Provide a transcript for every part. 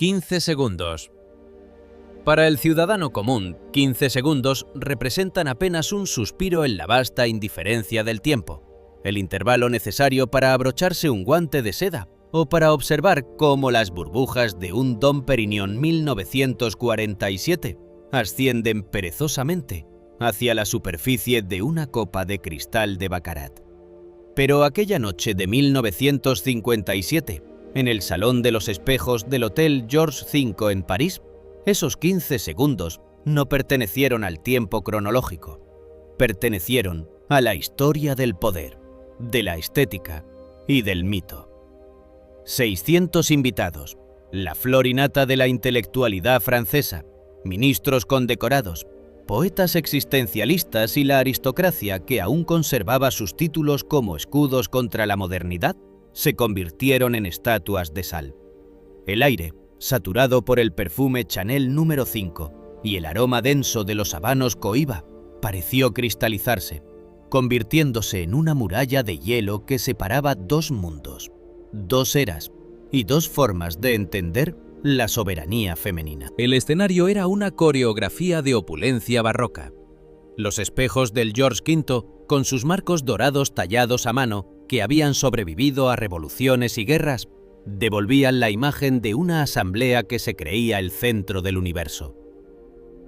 15 segundos. Para el ciudadano común, 15 segundos representan apenas un suspiro en la vasta indiferencia del tiempo, el intervalo necesario para abrocharse un guante de seda o para observar cómo las burbujas de un Dom Pérignon 1947 ascienden perezosamente hacia la superficie de una copa de cristal de Baccarat. Pero aquella noche de 1957, en el Salón de los Espejos del Hotel Georges V en París, esos 15 segundos no pertenecieron al tiempo cronológico, pertenecieron a la historia del poder, de la estética y del mito. 600 invitados, la flor y nata de la intelectualidad francesa, ministros condecorados, poetas existencialistas y la aristocracia que aún conservaba sus títulos como escudos contra la modernidad, se convirtieron en estatuas de sal. El aire, saturado por el perfume Chanel número 5 y el aroma denso de los habanos Cohiba, pareció cristalizarse, convirtiéndose en una muralla de hielo que separaba dos mundos, dos eras y dos formas de entender la soberanía femenina. El escenario era una coreografía de opulencia barroca. Los espejos del George V, con sus marcos dorados tallados a mano, que habían sobrevivido a revoluciones y guerras, devolvían la imagen de una asamblea que se creía el centro del universo.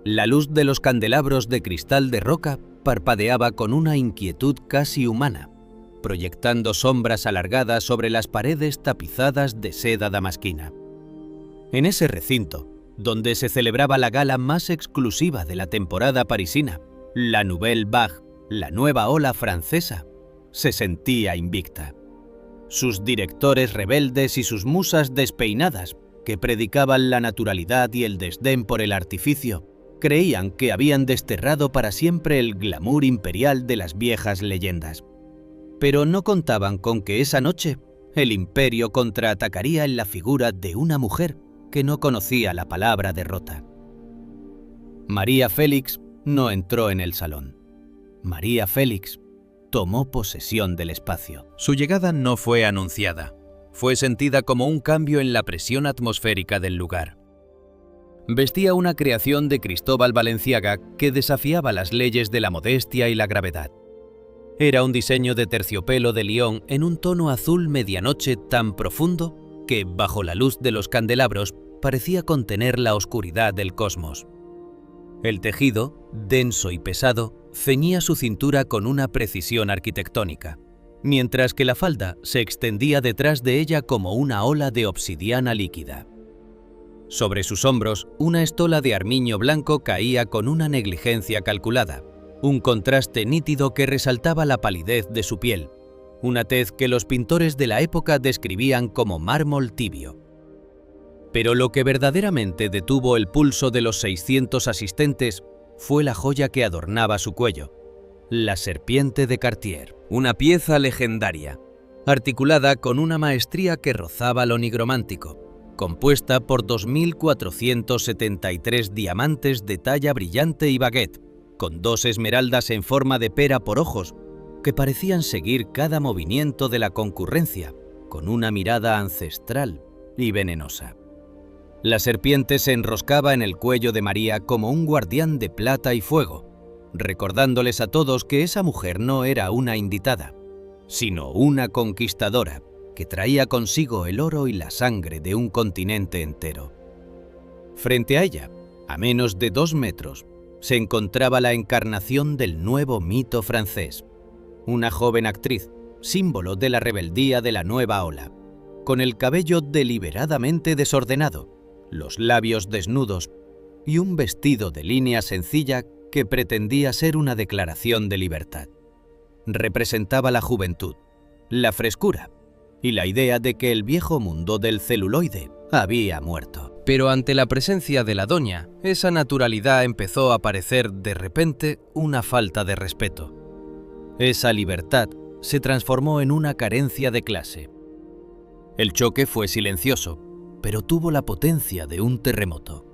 La luz de los candelabros de cristal de roca parpadeaba con una inquietud casi humana, proyectando sombras alargadas sobre las paredes tapizadas de seda damasquina. En ese recinto, donde se celebraba la gala más exclusiva de la temporada parisina, la Nouvelle Vague, la nueva ola francesa, se sentía invicta. Sus directores rebeldes y sus musas despeinadas, que predicaban la naturalidad y el desdén por el artificio, creían que habían desterrado para siempre el glamour imperial de las viejas leyendas. Pero no contaban con que esa noche el imperio contraatacaría en la figura de una mujer que no conocía la palabra derrota. María Félix no entró en el salón. María Félix tomó posesión del espacio. Su llegada no fue anunciada. Fue sentida como un cambio en la presión atmosférica del lugar. Vestía una creación de Cristóbal Balenciaga que desafiaba las leyes de la modestia y la gravedad. Era un diseño de terciopelo de Lyon en un tono azul medianoche tan profundo que, bajo la luz de los candelabros, parecía contener la oscuridad del cosmos. El tejido, denso y pesado, ceñía su cintura con una precisión arquitectónica, mientras que la falda se extendía detrás de ella como una ola de obsidiana líquida. Sobre sus hombros, una estola de armiño blanco caía con una negligencia calculada, un contraste nítido que resaltaba la palidez de su piel, una tez que los pintores de la época describían como mármol tibio. Pero lo que verdaderamente detuvo el pulso de los 600 asistentes fue la joya que adornaba su cuello, la serpiente de Cartier, una pieza legendaria, articulada con una maestría que rozaba lo nigromántico, compuesta por 2.473 diamantes de talla brillante y baguette, con dos esmeraldas en forma de pera por ojos, que parecían seguir cada movimiento de la concurrencia, con una mirada ancestral y venenosa. La serpiente se enroscaba en el cuello de María como un guardián de plata y fuego, recordándoles a todos que esa mujer no era una invitada, sino una conquistadora que traía consigo el oro y la sangre de un continente entero. Frente a ella, a menos de 2 metros, se encontraba la encarnación del nuevo mito francés, una joven actriz, símbolo de la rebeldía de la nueva ola, con el cabello deliberadamente desordenado, los labios desnudos y un vestido de línea sencilla que pretendía ser una declaración de libertad. Representaba la juventud, la frescura y la idea de que el viejo mundo del celuloide había muerto. Pero ante la presencia de la doña, esa naturalidad empezó a parecer de repente una falta de respeto. Esa libertad se transformó en una carencia de clase. El choque fue silencioso, pero tuvo la potencia de un terremoto.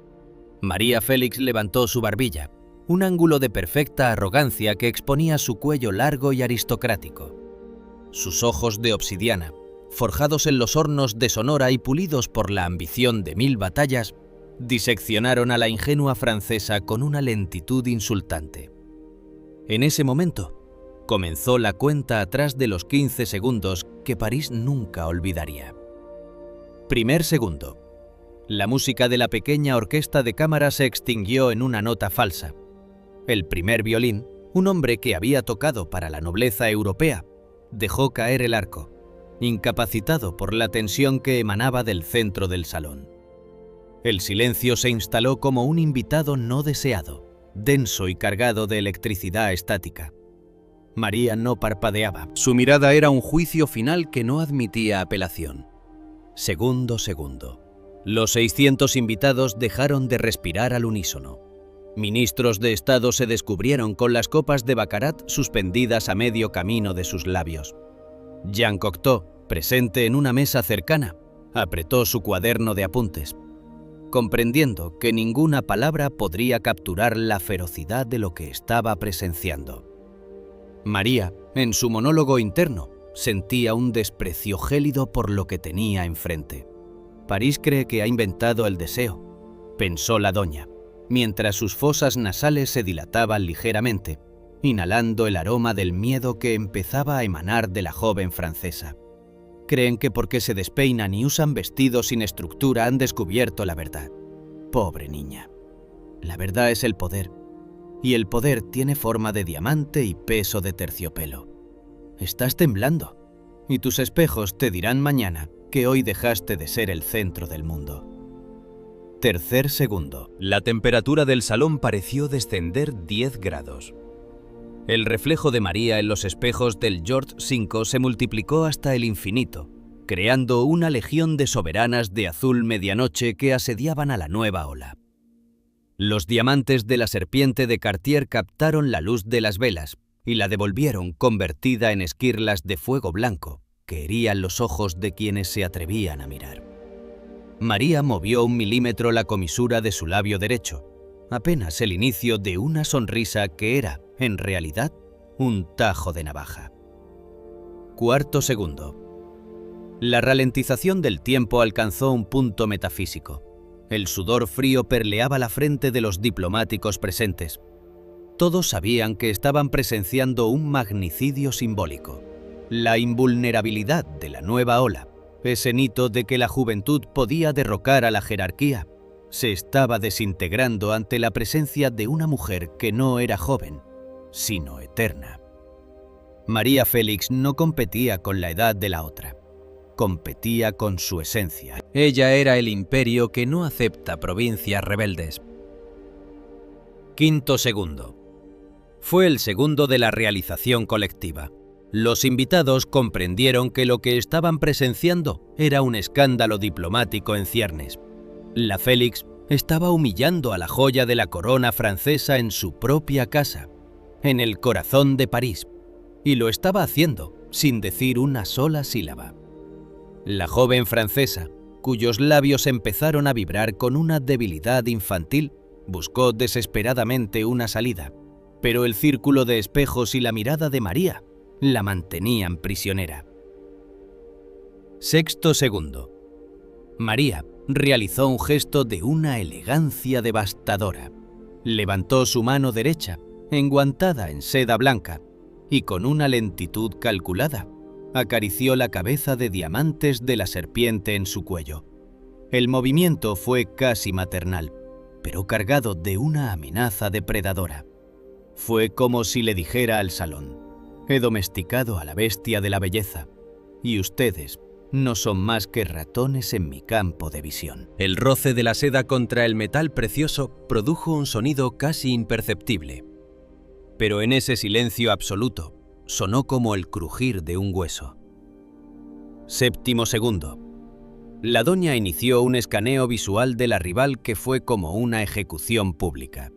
María Félix levantó su barbilla, un ángulo de perfecta arrogancia que exponía su cuello largo y aristocrático. Sus ojos de obsidiana, forjados en los hornos de Sonora y pulidos por la ambición de 1000 batallas, diseccionaron a la ingenua francesa con una lentitud insultante. En ese momento, comenzó la cuenta atrás de los 15 segundos que París nunca olvidaría. Primer segundo. La música de la pequeña orquesta de cámara se extinguió en una nota falsa. El primer violín, un hombre que había tocado para la nobleza europea, dejó caer el arco, incapacitado por la tensión que emanaba del centro del salón. El silencio se instaló como un invitado no deseado, denso y cargado de electricidad estática. María no parpadeaba. Su mirada era un juicio final que no admitía apelación. Segundo. Los 600 invitados dejaron de respirar al unísono. Ministros de Estado se descubrieron con las copas de Baccarat suspendidas a medio camino de sus labios. Jean Cocteau, presente en una mesa cercana, apretó su cuaderno de apuntes, comprendiendo que ninguna palabra podría capturar la ferocidad de lo que estaba presenciando. María, en su monólogo interno, sentía un desprecio gélido por lo que tenía enfrente. París cree que ha inventado el deseo, pensó la doña, mientras sus fosas nasales se dilataban ligeramente, inhalando el aroma del miedo que empezaba a emanar de la joven francesa. Creen que porque se despeinan y usan vestidos sin estructura han descubierto la verdad. Pobre niña. La verdad es el poder, y el poder tiene forma de diamante y peso de terciopelo. Estás temblando, y tus espejos te dirán mañana que hoy dejaste de ser el centro del mundo. Tercer segundo. La temperatura del salón pareció descender 10 grados. El reflejo de María en los espejos del George V se multiplicó hasta el infinito, creando una legión de soberanas de azul medianoche que asediaban a la nueva ola. Los diamantes de la serpiente de Cartier captaron la luz de las velas y la devolvieron convertida en esquirlas de fuego blanco que herían los ojos de quienes se atrevían a mirar. María movió 1 milímetro la comisura de su labio derecho, apenas el inicio de una sonrisa que era, en realidad, un tajo de navaja. Cuarto segundo. La ralentización del tiempo alcanzó un punto metafísico. El sudor frío perleaba la frente de los diplomáticos presentes. Todos sabían que estaban presenciando un magnicidio simbólico. La invulnerabilidad de la nueva ola, ese hito de que la juventud podía derrocar a la jerarquía, se estaba desintegrando ante la presencia de una mujer que no era joven, sino eterna. María Félix no competía con la edad de la otra, competía con su esencia. Ella era el imperio que no acepta provincias rebeldes. Quinto segundo. Fue el segundo de la realización colectiva. Los invitados comprendieron que lo que estaban presenciando era un escándalo diplomático en ciernes. La Félix estaba humillando a la joya de la corona francesa en su propia casa, en el corazón de París, y lo estaba haciendo sin decir una sola sílaba. La joven francesa, cuyos labios empezaron a vibrar con una debilidad infantil, buscó desesperadamente una salida, pero el círculo de espejos y la mirada de María la mantenían prisionera. Sexto segundo. María realizó un gesto de una elegancia devastadora. Levantó su mano derecha, enguantada en seda blanca, y con una lentitud calculada, acarició la cabeza de diamantes de la serpiente en su cuello. El movimiento fue casi maternal, pero cargado de una amenaza depredadora. Fue como si le dijera al salón: he domesticado a la bestia de la belleza, y ustedes no son más que ratones en mi campo de visión. El roce de la seda contra el metal precioso produjo un sonido casi imperceptible, pero en ese silencio absoluto sonó como el crujir de un hueso. Séptimo segundo. La doña inició un escaneo visual de la rival que fue como una ejecución pública.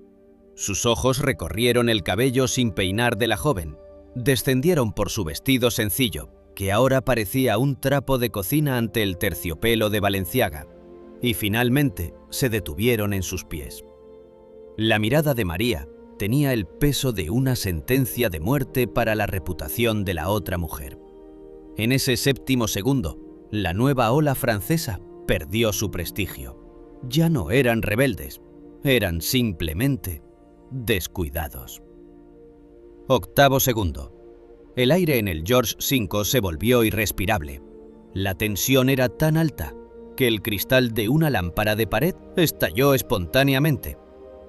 Sus ojos recorrieron el cabello sin peinar de la joven, descendieron por su vestido sencillo, que ahora parecía un trapo de cocina ante el terciopelo de Balenciaga, y finalmente se detuvieron en sus pies. La mirada de María tenía el peso de una sentencia de muerte para la reputación de la otra mujer. En ese séptimo segundo, la nueva ola francesa perdió su prestigio. Ya no eran rebeldes, eran simplemente descuidados. Octavo segundo. El aire en el George V se volvió irrespirable. La tensión era tan alta que el cristal de una lámpara de pared estalló espontáneamente.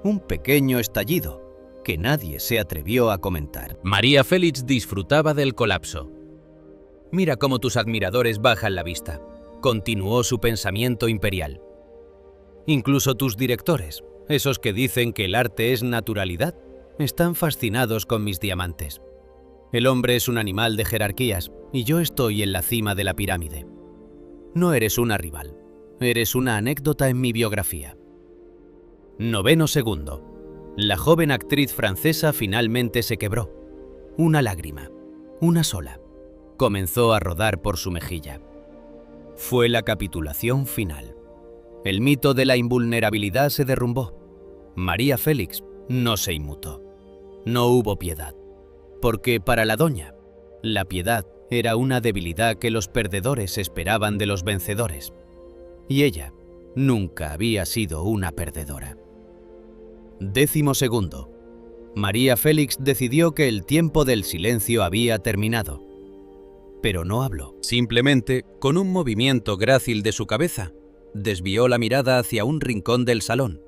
Un pequeño estallido que nadie se atrevió a comentar. María Félix disfrutaba del colapso. «Mira cómo tus admiradores bajan la vista», continuó su pensamiento imperial. «Incluso tus directores, esos que dicen que el arte es naturalidad, están fascinados con mis diamantes. El hombre es un animal de jerarquías y yo estoy en la cima de la pirámide. No eres una rival, eres una anécdota en mi biografía». Noveno segundo. La joven actriz francesa finalmente se quebró. Una lágrima, una sola, comenzó a rodar por su mejilla. Fue la capitulación final. El mito de la invulnerabilidad se derrumbó. María Félix no se inmutó. No hubo piedad, porque para la doña, la piedad era una debilidad que los perdedores esperaban de los vencedores. Y ella nunca había sido una perdedora. Décimo segundo. María Félix decidió que el tiempo del silencio había terminado. Pero no habló. Simplemente, con un movimiento grácil de su cabeza, desvió la mirada hacia un rincón del salón,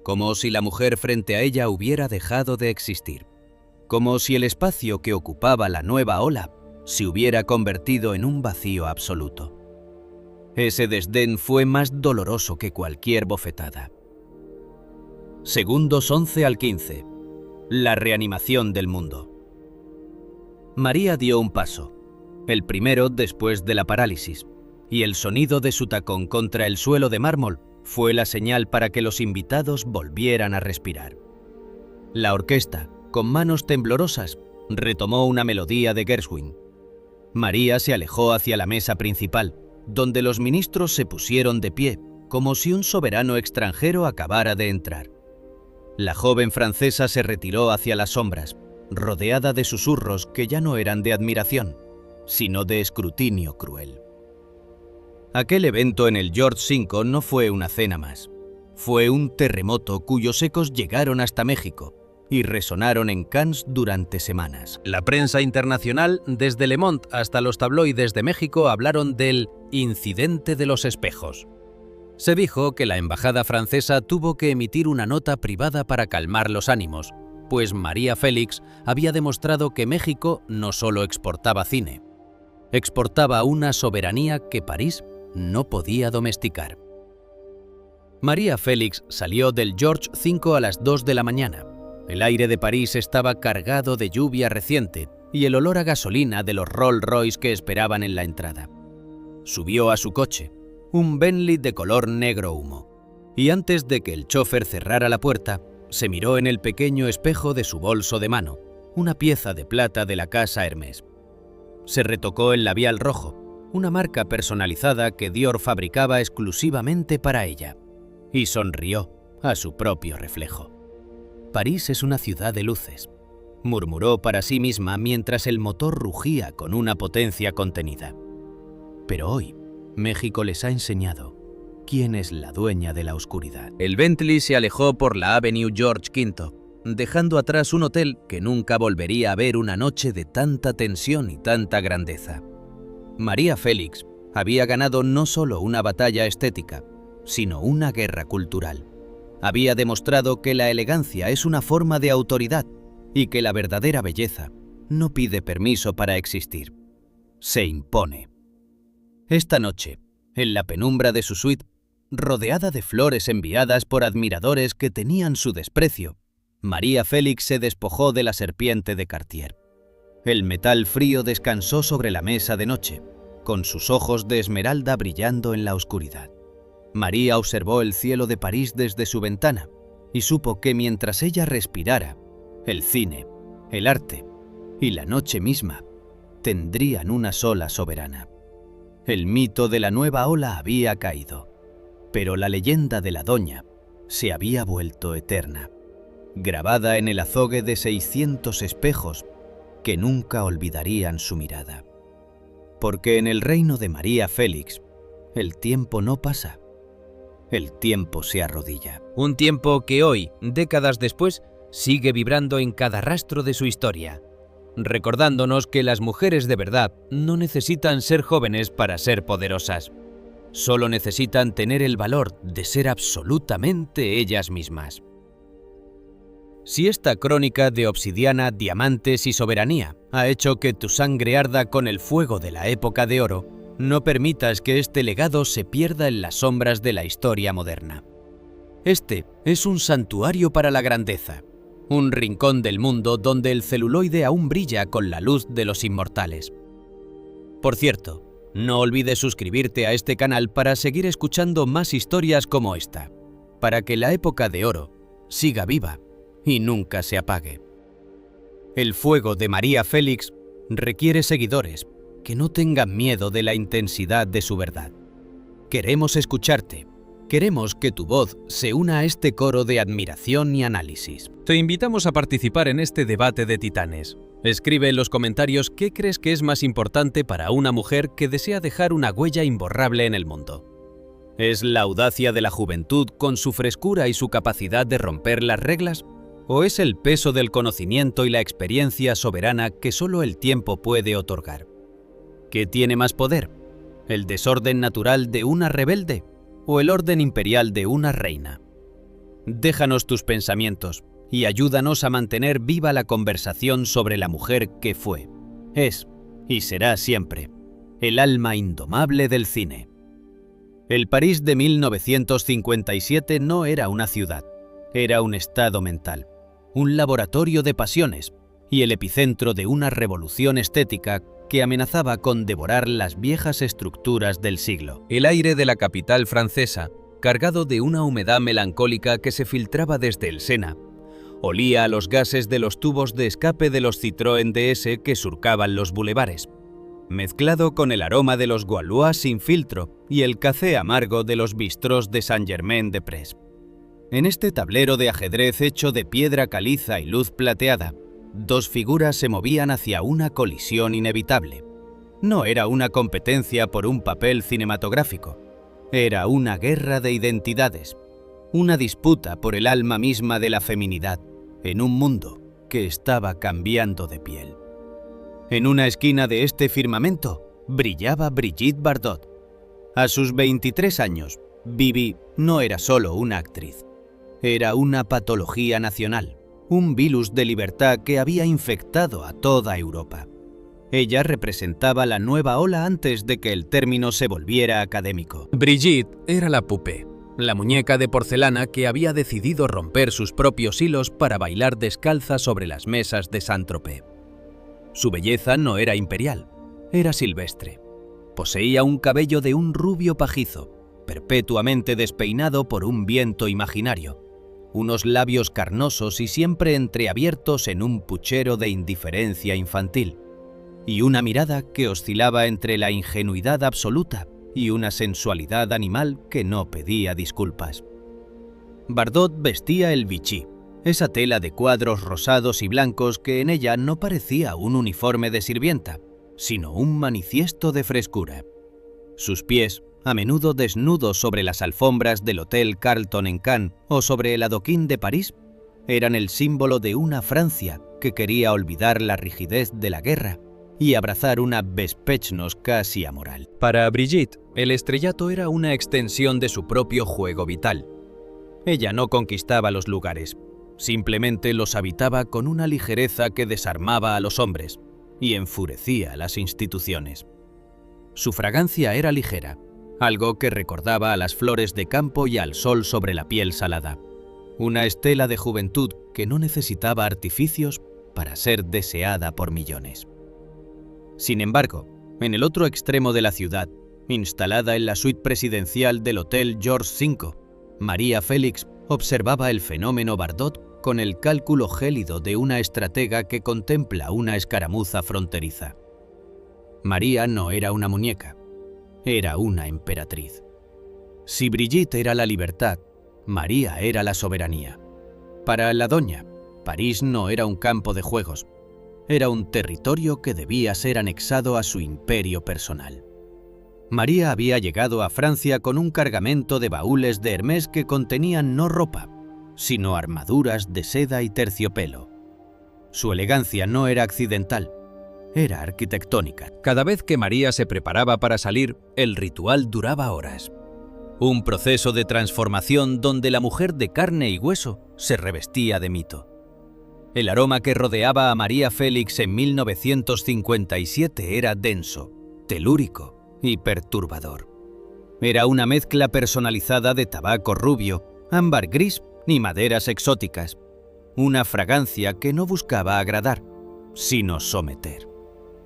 como si la mujer frente a ella hubiera dejado de existir. Como si el espacio que ocupaba la nueva ola se hubiera convertido en un vacío absoluto. Ese desdén fue más doloroso que cualquier bofetada. Segundos 11 al 15. La reanimación del mundo. María dio un paso, el primero después de la parálisis, y el sonido de su tacón contra el suelo de mármol fue la señal para que los invitados volvieran a respirar. La orquesta, con manos temblorosas, retomó una melodía de Gershwin. María se alejó hacia la mesa principal, donde los ministros se pusieron de pie, como si un soberano extranjero acabara de entrar. La joven francesa se retiró hacia las sombras, rodeada de susurros que ya no eran de admiración, sino de escrutinio cruel. Aquel evento en el George V no fue una cena más. Fue un terremoto cuyos ecos llegaron hasta México y resonaron en Cannes durante semanas. La prensa internacional, desde Le Monde hasta los tabloides de México, hablaron del incidente de los espejos. Se dijo que la embajada francesa tuvo que emitir una nota privada para calmar los ánimos, pues María Félix había demostrado que México no solo exportaba cine, exportaba una soberanía que París no podía domesticar. María Félix salió del George V a las 2 de la mañana. El aire de París estaba cargado de lluvia reciente y el olor a gasolina de los Rolls Royce que esperaban en la entrada. Subió a su coche, un Bentley de color negro humo, y antes de que el chofer cerrara la puerta, se miró en el pequeño espejo de su bolso de mano, una pieza de plata de la casa Hermès. Se retocó el labial rojo, una marca personalizada que Dior fabricaba exclusivamente para ella, y sonrió a su propio reflejo. París es una ciudad de luces, murmuró para sí misma mientras el motor rugía con una potencia contenida. Pero hoy, México les ha enseñado quién es la dueña de la oscuridad. El Bentley se alejó por la Avenue George V, dejando atrás un hotel que nunca volvería a ver una noche de tanta tensión y tanta grandeza. María Félix había ganado no solo una batalla estética, sino una guerra cultural. Había demostrado que la elegancia es una forma de autoridad y que la verdadera belleza no pide permiso para existir. Se impone. Esta noche, en la penumbra de su suite, rodeada de flores enviadas por admiradores que tenían su desprecio, María Félix se despojó de la serpiente de Cartier. El metal frío descansó sobre la mesa de noche, con sus ojos de esmeralda brillando en la oscuridad. María observó el cielo de París desde su ventana y supo que mientras ella respirara, el cine, el arte y la noche misma tendrían una sola soberana. El mito de la nueva ola había caído, pero la leyenda de la doña se había vuelto eterna, grabada en el azogue de 600 espejos que nunca olvidarían su mirada. Porque en el reino de María Félix, el tiempo no pasa, el tiempo se arrodilla. Un tiempo que hoy, décadas después, sigue vibrando en cada rastro de su historia, recordándonos que las mujeres de verdad no necesitan ser jóvenes para ser poderosas. Solo necesitan tener el valor de ser absolutamente ellas mismas. Si esta crónica de obsidiana, diamantes y soberanía ha hecho que tu sangre arda con el fuego de la época de oro, no permitas que este legado se pierda en las sombras de la historia moderna. Este es un santuario para la grandeza, un rincón del mundo donde el celuloide aún brilla con la luz de los inmortales. Por cierto, no olvides suscribirte a este canal para seguir escuchando más historias como esta, para que la época de oro siga viva y nunca se apague. El fuego de María Félix requiere seguidores que no tengan miedo de la intensidad de su verdad. Queremos escucharte. Queremos que tu voz se una a este coro de admiración y análisis. Te invitamos a participar en este debate de titanes. Escribe en los comentarios qué crees que es más importante para una mujer que desea dejar una huella imborrable en el mundo. ¿Es la audacia de la juventud con su frescura y su capacidad de romper las reglas? ¿O es el peso del conocimiento y la experiencia soberana que solo el tiempo puede otorgar? ¿Qué tiene más poder? ¿El desorden natural de una rebelde o el orden imperial de una reina? Déjanos tus pensamientos y ayúdanos a mantener viva la conversación sobre la mujer que fue, es y será siempre el alma indomable del cine. El París de 1957 no era una ciudad, era un estado mental, un laboratorio de pasiones y el epicentro de una revolución estética que amenazaba con devorar las viejas estructuras del siglo. El aire de la capital francesa, cargado de una humedad melancólica que se filtraba desde el Sena, olía a los gases de los tubos de escape de los Citroën DS que surcaban los bulevares, mezclado con el aroma de los Gaulois sin filtro y el café amargo de los bistrós de Saint-Germain-des-Prés. En este tablero de ajedrez hecho de piedra caliza y luz plateada, dos figuras se movían hacia una colisión inevitable. No era una competencia por un papel cinematográfico, era una guerra de identidades, una disputa por el alma misma de la feminidad, en un mundo que estaba cambiando de piel. En una esquina de este firmamento brillaba Brigitte Bardot. A sus 23 años, Bibi no era solo una actriz, era una patología nacional, un virus de libertad que había infectado a toda Europa. Ella representaba la nueva ola antes de que el término se volviera académico. Brigitte era la poupée, la muñeca de porcelana que había decidido romper sus propios hilos para bailar descalza sobre las mesas de Saint-Tropez. Su belleza no era imperial, era silvestre. Poseía un cabello de un rubio pajizo, perpetuamente despeinado por un viento imaginario, unos labios carnosos y siempre entreabiertos en un puchero de indiferencia infantil, y una mirada que oscilaba entre la ingenuidad absoluta y una sensualidad animal que no pedía disculpas. Bardot vestía el Vichy, esa tela de cuadros rosados y blancos que en ella no parecía un uniforme de sirvienta, sino un manifiesto de frescura. Sus pies, a menudo desnudos sobre las alfombras del Hotel Carlton en Cannes o sobre el adoquín de París, eran el símbolo de una Francia que quería olvidar la rigidez de la guerra y abrazar una bespechnos casi amoral. Para Brigitte, el estrellato era una extensión de su propio juego vital. Ella no conquistaba los lugares, simplemente los habitaba con una ligereza que desarmaba a los hombres y enfurecía a las instituciones. Su fragancia era ligera, algo que recordaba a las flores de campo y al sol sobre la piel salada. Una estela de juventud que no necesitaba artificios para ser deseada por millones. Sin embargo, en el otro extremo de la ciudad, instalada en la suite presidencial del Hotel George V, María Félix observaba el fenómeno Bardot con el cálculo gélido de una estratega que contempla una escaramuza fronteriza. María no era una muñeca, era una emperatriz. Si Brigitte era la libertad, María era la soberanía. Para la doña, París no era un campo de juegos, Era un territorio que debía ser anexado a su imperio personal. María había llegado a Francia con un cargamento de baúles de Hermès que contenían no ropa, sino armaduras de seda y terciopelo. Su elegancia no era accidental, era arquitectónica. Cada vez que María se preparaba para salir, el ritual duraba horas. Un proceso de transformación donde la mujer de carne y hueso se revestía de mito. El aroma que rodeaba a María Félix en 1957 era denso, telúrico y perturbador. Era una mezcla personalizada de tabaco rubio, ámbar gris y maderas exóticas. Una fragancia que no buscaba agradar, sino someter.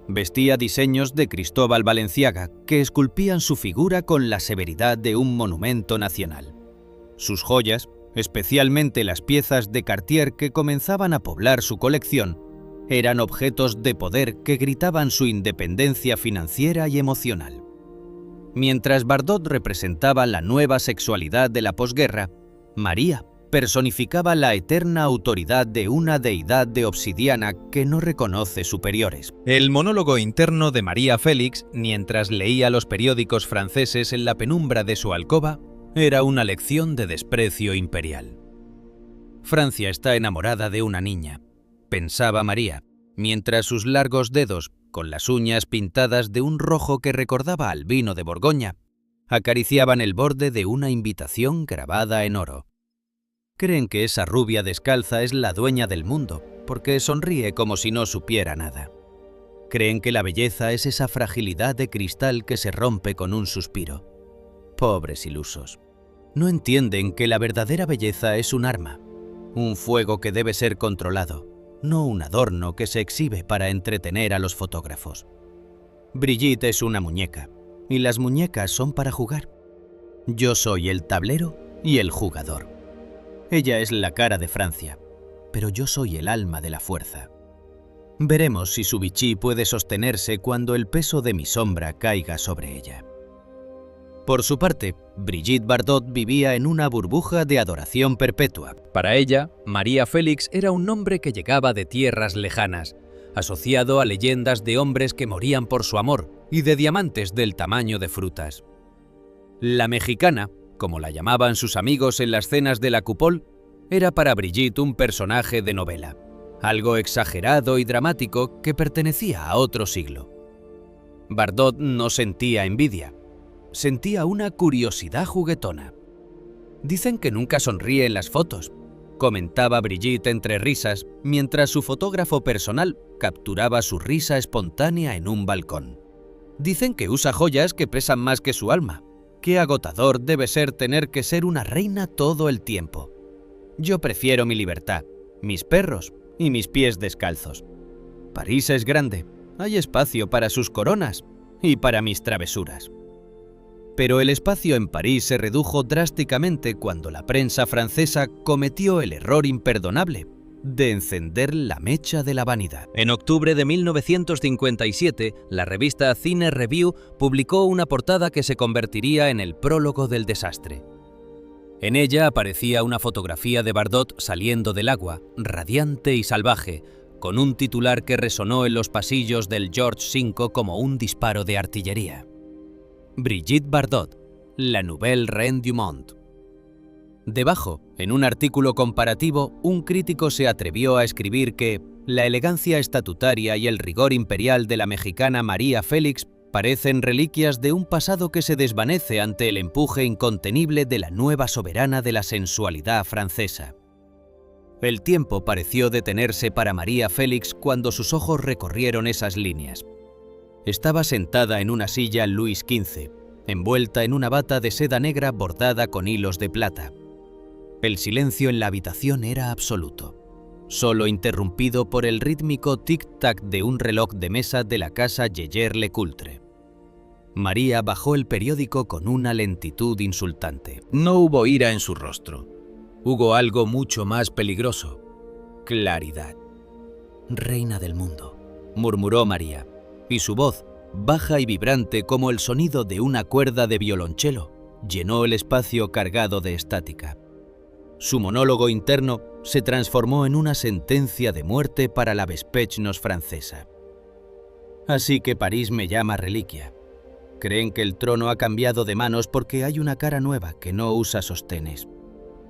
Vestía diseños de Cristóbal Balenciaga que esculpían su figura con la severidad de un monumento nacional. Sus joyas, especialmente las piezas de Cartier que comenzaban a poblar su colección, eran objetos de poder que gritaban su independencia financiera y emocional. Mientras Bardot representaba la nueva sexualidad de la posguerra, María personificaba la eterna autoridad de una deidad de obsidiana que no reconoce superiores. El monólogo interno de María Félix, mientras leía los periódicos franceses en la penumbra de su alcoba, era una lección de desprecio imperial. Francia está enamorada de una niña, pensaba María, mientras sus largos dedos, con las uñas pintadas de un rojo que recordaba al vino de Borgoña, acariciaban el borde de una invitación grabada en oro. Creen que esa rubia descalza es la dueña del mundo, porque sonríe como si no supiera nada. Creen que la belleza es esa fragilidad de cristal que se rompe con un suspiro. Pobres ilusos. No entienden que la verdadera belleza es un arma, un fuego que debe ser controlado, no un adorno que se exhibe para entretener a los fotógrafos. Brigitte es una muñeca, y las muñecas son para jugar. Yo soy el tablero y el jugador. Ella es la cara de Francia, pero yo soy el alma de la fuerza. Veremos si su Vichy puede sostenerse cuando el peso de mi sombra caiga sobre ella. Por su parte, Brigitte Bardot vivía en una burbuja de adoración perpetua. Para ella, María Félix era un nombre que llegaba de tierras lejanas, asociado a leyendas de hombres que morían por su amor y de diamantes del tamaño de frutas. La mexicana, como la llamaban sus amigos en las cenas de la Coupole, era para Brigitte un personaje de novela, algo exagerado y dramático que pertenecía a otro siglo. Bardot no sentía envidia, sentía una curiosidad juguetona. Dicen que nunca sonríe en las fotos, comentaba Brigitte entre risas, mientras su fotógrafo personal capturaba su risa espontánea en un balcón. Dicen que usa joyas que pesan más que su alma. Qué agotador debe ser tener que ser una reina todo el tiempo. Yo prefiero mi libertad, mis perros y mis pies descalzos. París es grande, hay espacio para sus coronas y para mis travesuras. Pero el espacio en París se redujo drásticamente cuando la prensa francesa cometió el error imperdonable de encender la mecha de la vanidad. En octubre de 1957, la revista Cine Review publicó una portada que se convertiría en el prólogo del desastre. En ella aparecía una fotografía de Bardot saliendo del agua, radiante y salvaje, con un titular que resonó en los pasillos del Georges V como un disparo de artillería. Brigitte Bardot, la Nouvelle Reine du Monde. Debajo, en un artículo comparativo, un crítico se atrevió a escribir que la elegancia estatutaria y el rigor imperial de la mexicana María Félix parecen reliquias de un pasado que se desvanece ante el empuje incontenible de la nueva soberana de la sensualidad francesa. El tiempo pareció detenerse para María Félix cuando sus ojos recorrieron esas líneas. Estaba sentada en una silla Luis XV, envuelta en una bata de seda negra bordada con hilos de plata. El silencio en la habitación era absoluto, solo interrumpido por el rítmico tic-tac de un reloj de mesa de la casa Jaeger-LeCoultre. María bajó el periódico con una lentitud insultante. No hubo ira en su rostro. Hubo algo mucho más peligroso: claridad. «Reina del mundo», murmuró María, y su voz, baja y vibrante como el sonido de una cuerda de violonchelo, llenó el espacio cargado de estática. Su monólogo interno se transformó en una sentencia de muerte para la Vespechnos francesa. Así que París me llama reliquia. Creen que el trono ha cambiado de manos porque hay una cara nueva que no usa sostenes.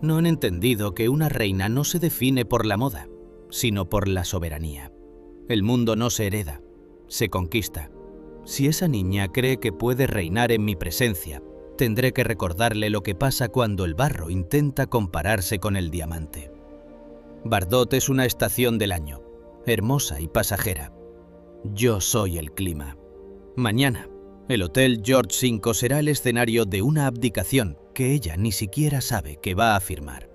No han entendido que una reina no se define por la moda, sino por la soberanía. El mundo no se hereda, se conquista. Si esa niña cree que puede reinar en mi presencia, tendré que recordarle lo que pasa cuando el barro intenta compararse con el diamante. Bardot es una estación del año, hermosa y pasajera. Yo soy el clima. Mañana, el Hotel George V será el escenario de una abdicación que ella ni siquiera sabe que va a firmar.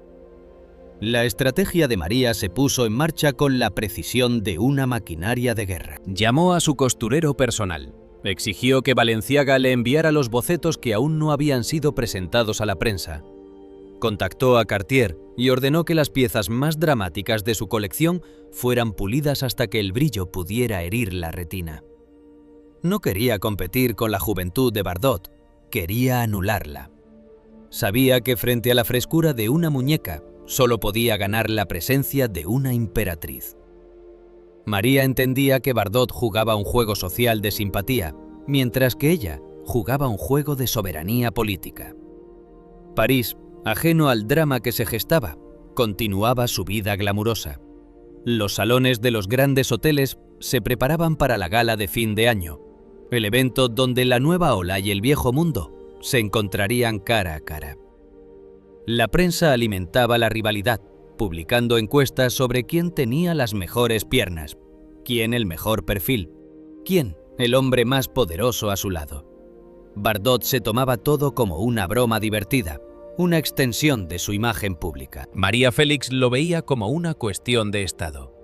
La estrategia de María se puso en marcha con la precisión de una maquinaria de guerra. Llamó a su costurero personal. Exigió que Balenciaga le enviara los bocetos que aún no habían sido presentados a la prensa. Contactó a Cartier y ordenó que las piezas más dramáticas de su colección fueran pulidas hasta que el brillo pudiera herir la retina. No quería competir con la juventud de Bardot, quería anularla. Sabía que frente a la frescura de una muñeca, solo podía ganar la presencia de una imperatriz. María entendía que Bardot jugaba un juego social de simpatía, mientras que ella jugaba un juego de soberanía política. París, ajeno al drama que se gestaba, continuaba su vida glamurosa. Los salones de los grandes hoteles se preparaban para la gala de fin de año, el evento donde la nueva ola y el viejo mundo se encontrarían cara a cara. La prensa alimentaba la rivalidad, publicando encuestas sobre quién tenía las mejores piernas, quién el mejor perfil, quién el hombre más poderoso a su lado. Bardot se tomaba todo como una broma divertida, una extensión de su imagen pública. María Félix lo veía como una cuestión de estado.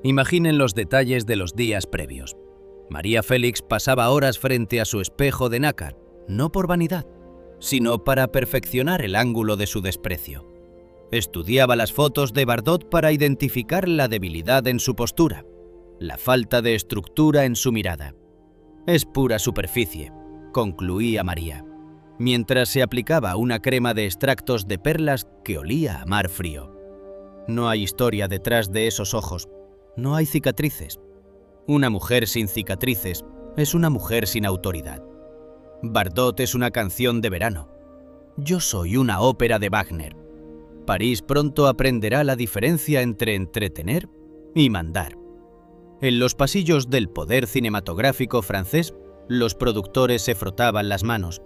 Imaginen los detalles de los días previos. María Félix pasaba horas frente a su espejo de nácar, no por vanidad, sino para perfeccionar el ángulo de su desprecio. Estudiaba las fotos de Bardot para identificar la debilidad en su postura, la falta de estructura en su mirada. Es pura superficie, concluía María, mientras se aplicaba una crema de extractos de perlas que olía a mar frío. No hay historia detrás de esos ojos, no hay cicatrices. Una mujer sin cicatrices es una mujer sin autoridad. Bardot es una canción de verano. Yo soy una ópera de Wagner. París pronto aprenderá la diferencia entre entretener y mandar. En los pasillos del poder cinematográfico francés, los productores se frotaban las manos.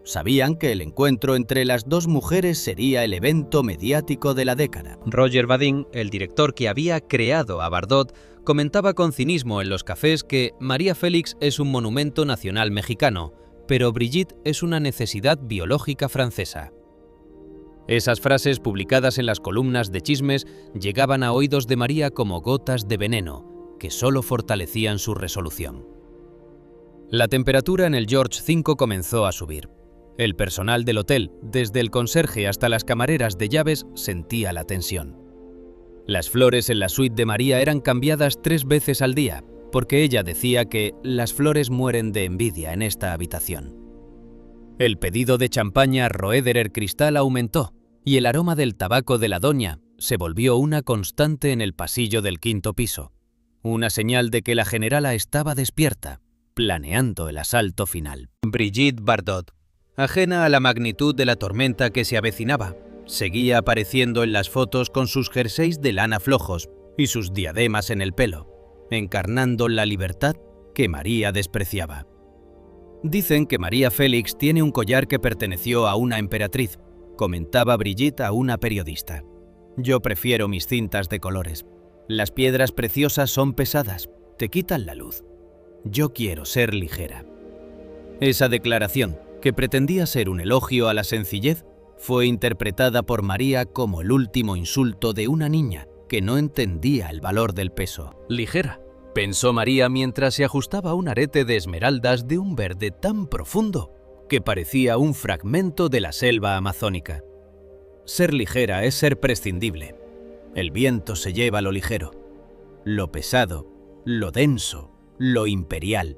Sabían que el encuentro entre las dos mujeres sería el evento mediático de la década. Roger Vadim, el director que había creado a Bardot, comentaba con cinismo en los cafés que María Félix es un monumento nacional mexicano, pero Brigitte es una necesidad biológica francesa. Esas frases publicadas en las columnas de chismes llegaban a oídos de María como gotas de veneno, que solo fortalecían su resolución. La temperatura en el George V comenzó a subir. El personal del hotel, desde el conserje hasta las camareras de llaves, sentía la tensión. Las flores en la suite de María eran cambiadas 3 veces al día, porque ella decía que las flores mueren de envidia en esta habitación. El pedido de champaña Roederer Cristal aumentó, y el aroma del tabaco de la doña se volvió una constante en el pasillo del 5º piso, una señal de que la generala estaba despierta, planeando el asalto final. Brigitte Bardot, ajena a la magnitud de la tormenta que se avecinaba, seguía apareciendo en las fotos con sus jerseys de lana flojos y sus diademas en el pelo, encarnando la libertad que María despreciaba. Dicen que María Félix tiene un collar que perteneció a una emperatriz, comentaba Brigitte a una periodista. Yo prefiero mis cintas de colores. Las piedras preciosas son pesadas, te quitan la luz. Yo quiero ser ligera. Esa declaración, que pretendía ser un elogio a la sencillez, fue interpretada por María como el último insulto de una niña que no entendía el valor del peso. Ligera, pensó María mientras se ajustaba un arete de esmeraldas de un verde tan profundo que parecía un fragmento de la selva amazónica. Ser ligera es ser prescindible. El viento se lleva lo ligero, lo pesado, lo denso, lo imperial.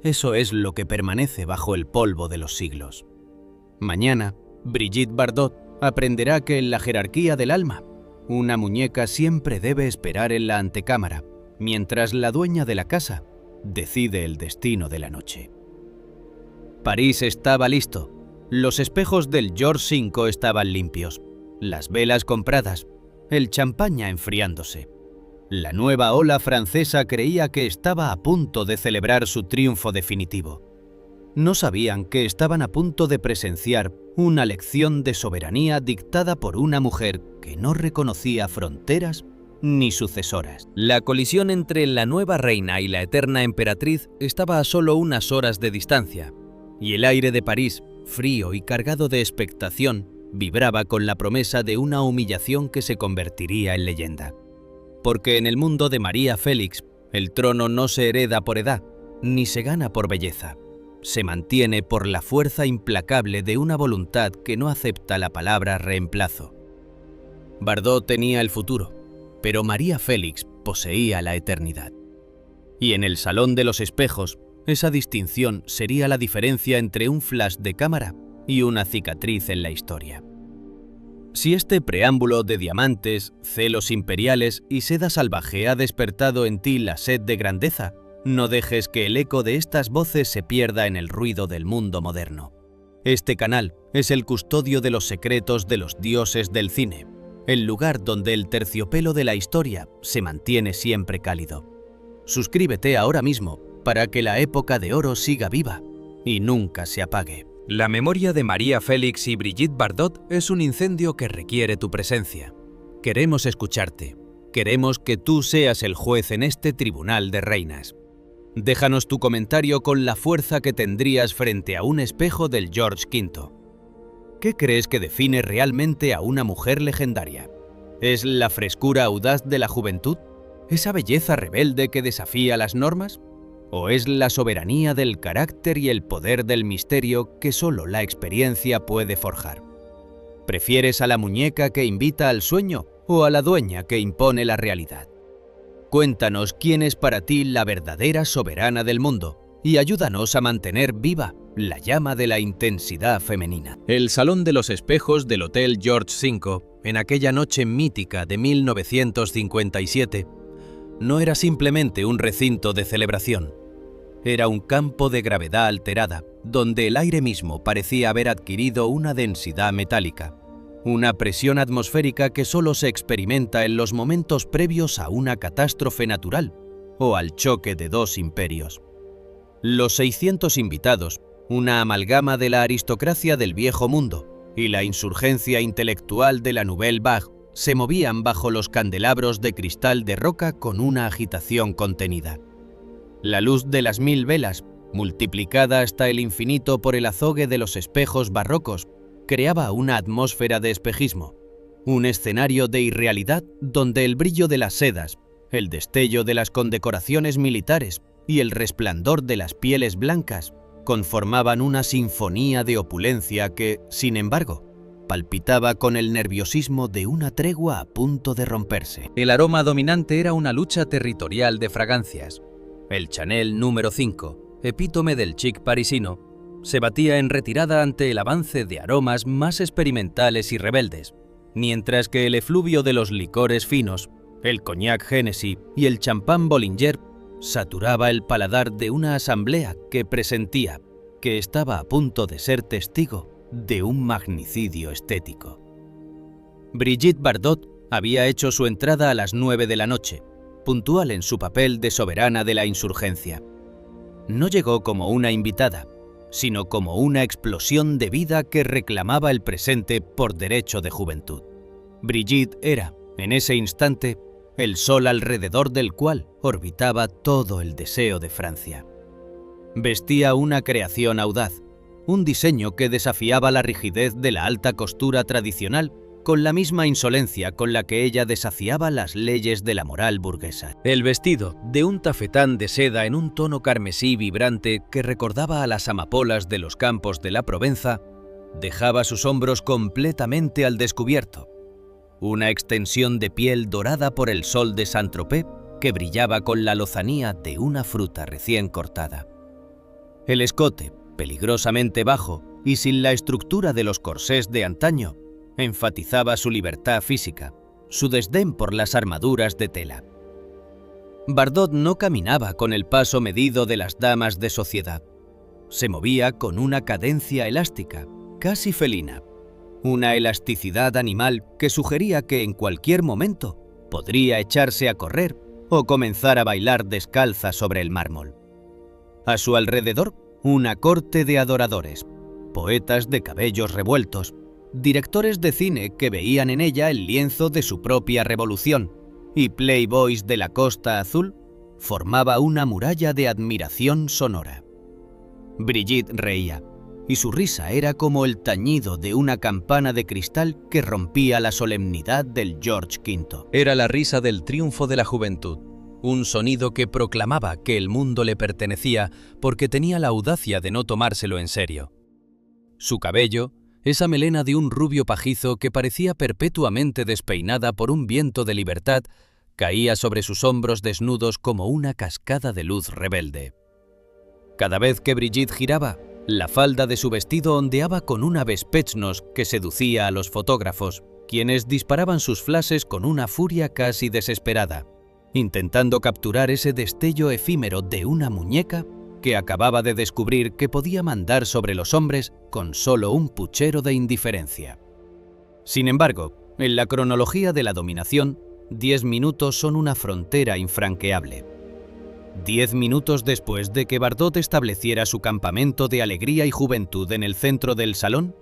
Eso es lo que permanece bajo el polvo de los siglos. Mañana, Brigitte Bardot aprenderá que en la jerarquía del alma, una muñeca siempre debe esperar en la antecámara, mientras la dueña de la casa decide el destino de la noche. París estaba listo. Los espejos del George V estaban limpios, las velas compradas, el champaña enfriándose. La nueva ola francesa creía que estaba a punto de celebrar su triunfo definitivo. No sabían que estaban a punto de presenciar una lección de soberanía dictada por una mujer que no reconocía fronteras ni sucesoras. La colisión entre la nueva reina y la eterna emperatriz estaba a solo unas horas de distancia, y el aire de París, frío y cargado de expectación, vibraba con la promesa de una humillación que se convertiría en leyenda. Porque en el mundo de María Félix, el trono no se hereda por edad, ni se gana por belleza. Se mantiene por la fuerza implacable de una voluntad que no acepta la palabra reemplazo. Bardot tenía el futuro, pero María Félix poseía la eternidad. Y en el Salón de los Espejos, esa distinción sería la diferencia entre un flash de cámara y una cicatriz en la historia. Si este preámbulo de diamantes, celos imperiales y seda salvaje ha despertado en ti la sed de grandeza, no dejes que el eco de estas voces se pierda en el ruido del mundo moderno. Este canal es el custodio de los secretos de los dioses del cine, el lugar donde el terciopelo de la historia se mantiene siempre cálido. Suscríbete ahora mismo para que la época de oro siga viva y nunca se apague. La memoria de María Félix y Brigitte Bardot es un incendio que requiere tu presencia. Queremos escucharte. Queremos que tú seas el juez en este tribunal de reinas. Déjanos tu comentario con la fuerza que tendrías frente a un espejo del George V. ¿Qué crees que define realmente a una mujer legendaria? ¿Es la frescura audaz de la juventud? ¿Esa belleza rebelde que desafía las normas? ¿O es la soberanía del carácter y el poder del misterio que solo la experiencia puede forjar? ¿Prefieres a la muñeca que invita al sueño o a la dueña que impone la realidad? Cuéntanos quién es para ti la verdadera soberana del mundo y ayúdanos a mantener viva la llama de la intensidad femenina. El Salón de los Espejos del Hotel George V, en aquella noche mítica de 1957, no era simplemente un recinto de celebración. Era un campo de gravedad alterada, donde el aire mismo parecía haber adquirido una densidad metálica, una presión atmosférica que solo se experimenta en los momentos previos a una catástrofe natural o al choque de dos imperios. Los 600 invitados, una amalgama de la aristocracia del viejo mundo y la insurgencia intelectual de la Nouvelle Vague, se movían bajo los candelabros de cristal de roca con una agitación contenida. La luz de las 1000 velas, multiplicada hasta el infinito por el azogue de los espejos barrocos, creaba una atmósfera de espejismo, un escenario de irrealidad donde el brillo de las sedas, el destello de las condecoraciones militares y el resplandor de las pieles blancas conformaban una sinfonía de opulencia que, sin embargo, palpitaba con el nerviosismo de una tregua a punto de romperse. El aroma dominante era una lucha territorial de fragancias. El Chanel número 5, epítome del chic parisino, se batía en retirada ante el avance de aromas más experimentales y rebeldes, mientras que el efluvio de los licores finos, el cognac Hennessy y el champán Bollinger saturaba el paladar de una asamblea que presentía que estaba a punto de ser testigo de un magnicidio estético. Brigitte Bardot había hecho su entrada a las 9 de la noche, puntual en su papel de soberana de la insurgencia. No llegó como una invitada, sino como una explosión de vida que reclamaba el presente por derecho de juventud. Brigitte era, en ese instante, el sol alrededor del cual orbitaba todo el deseo de Francia. Vestía una creación audaz, un diseño que desafiaba la rigidez de la alta costura tradicional con la misma insolencia con la que ella desafiaba las leyes de la moral burguesa. El vestido, de un tafetán de seda en un tono carmesí vibrante que recordaba a las amapolas de los campos de la Provenza, dejaba sus hombros completamente al descubierto. Una extensión de piel dorada por el sol de Saint-Tropez que brillaba con la lozanía de una fruta recién cortada. El escote, peligrosamente bajo y sin la estructura de los corsés de antaño, Enfatizaba su libertad física, su desdén por las armaduras de tela. Bardot no caminaba con el paso medido de las damas de sociedad. Se movía con una cadencia elástica, casi felina, una elasticidad animal que sugería que en cualquier momento podría echarse a correr o comenzar a bailar descalza sobre el mármol. A su alrededor, una corte de adoradores, poetas de cabellos revueltos, directores de cine que veían en ella el lienzo de su propia revolución, y playboys de la Costa Azul, formaba una muralla de admiración sonora. Brigitte reía, y su risa era como el tañido de una campana de cristal que rompía la solemnidad del George V. Era la risa del triunfo de la juventud, un sonido que proclamaba que el mundo le pertenecía porque tenía la audacia de no tomárselo en serio. Su cabello, esa melena de un rubio pajizo que parecía perpetuamente despeinada por un viento de libertad, caía sobre sus hombros desnudos como una cascada de luz rebelde. Cada vez que Brigitte giraba, la falda de su vestido ondeaba con una vespechnos que seducía a los fotógrafos, quienes disparaban sus flashes con una furia casi desesperada, intentando capturar ese destello efímero de una muñeca que acababa de descubrir que podía mandar sobre los hombres con solo un puchero de indiferencia. Sin embargo, en la cronología de la dominación, 10 minutos son una frontera infranqueable. 10 minutos después de que Bardot estableciera su campamento de alegría y juventud en el centro del salón,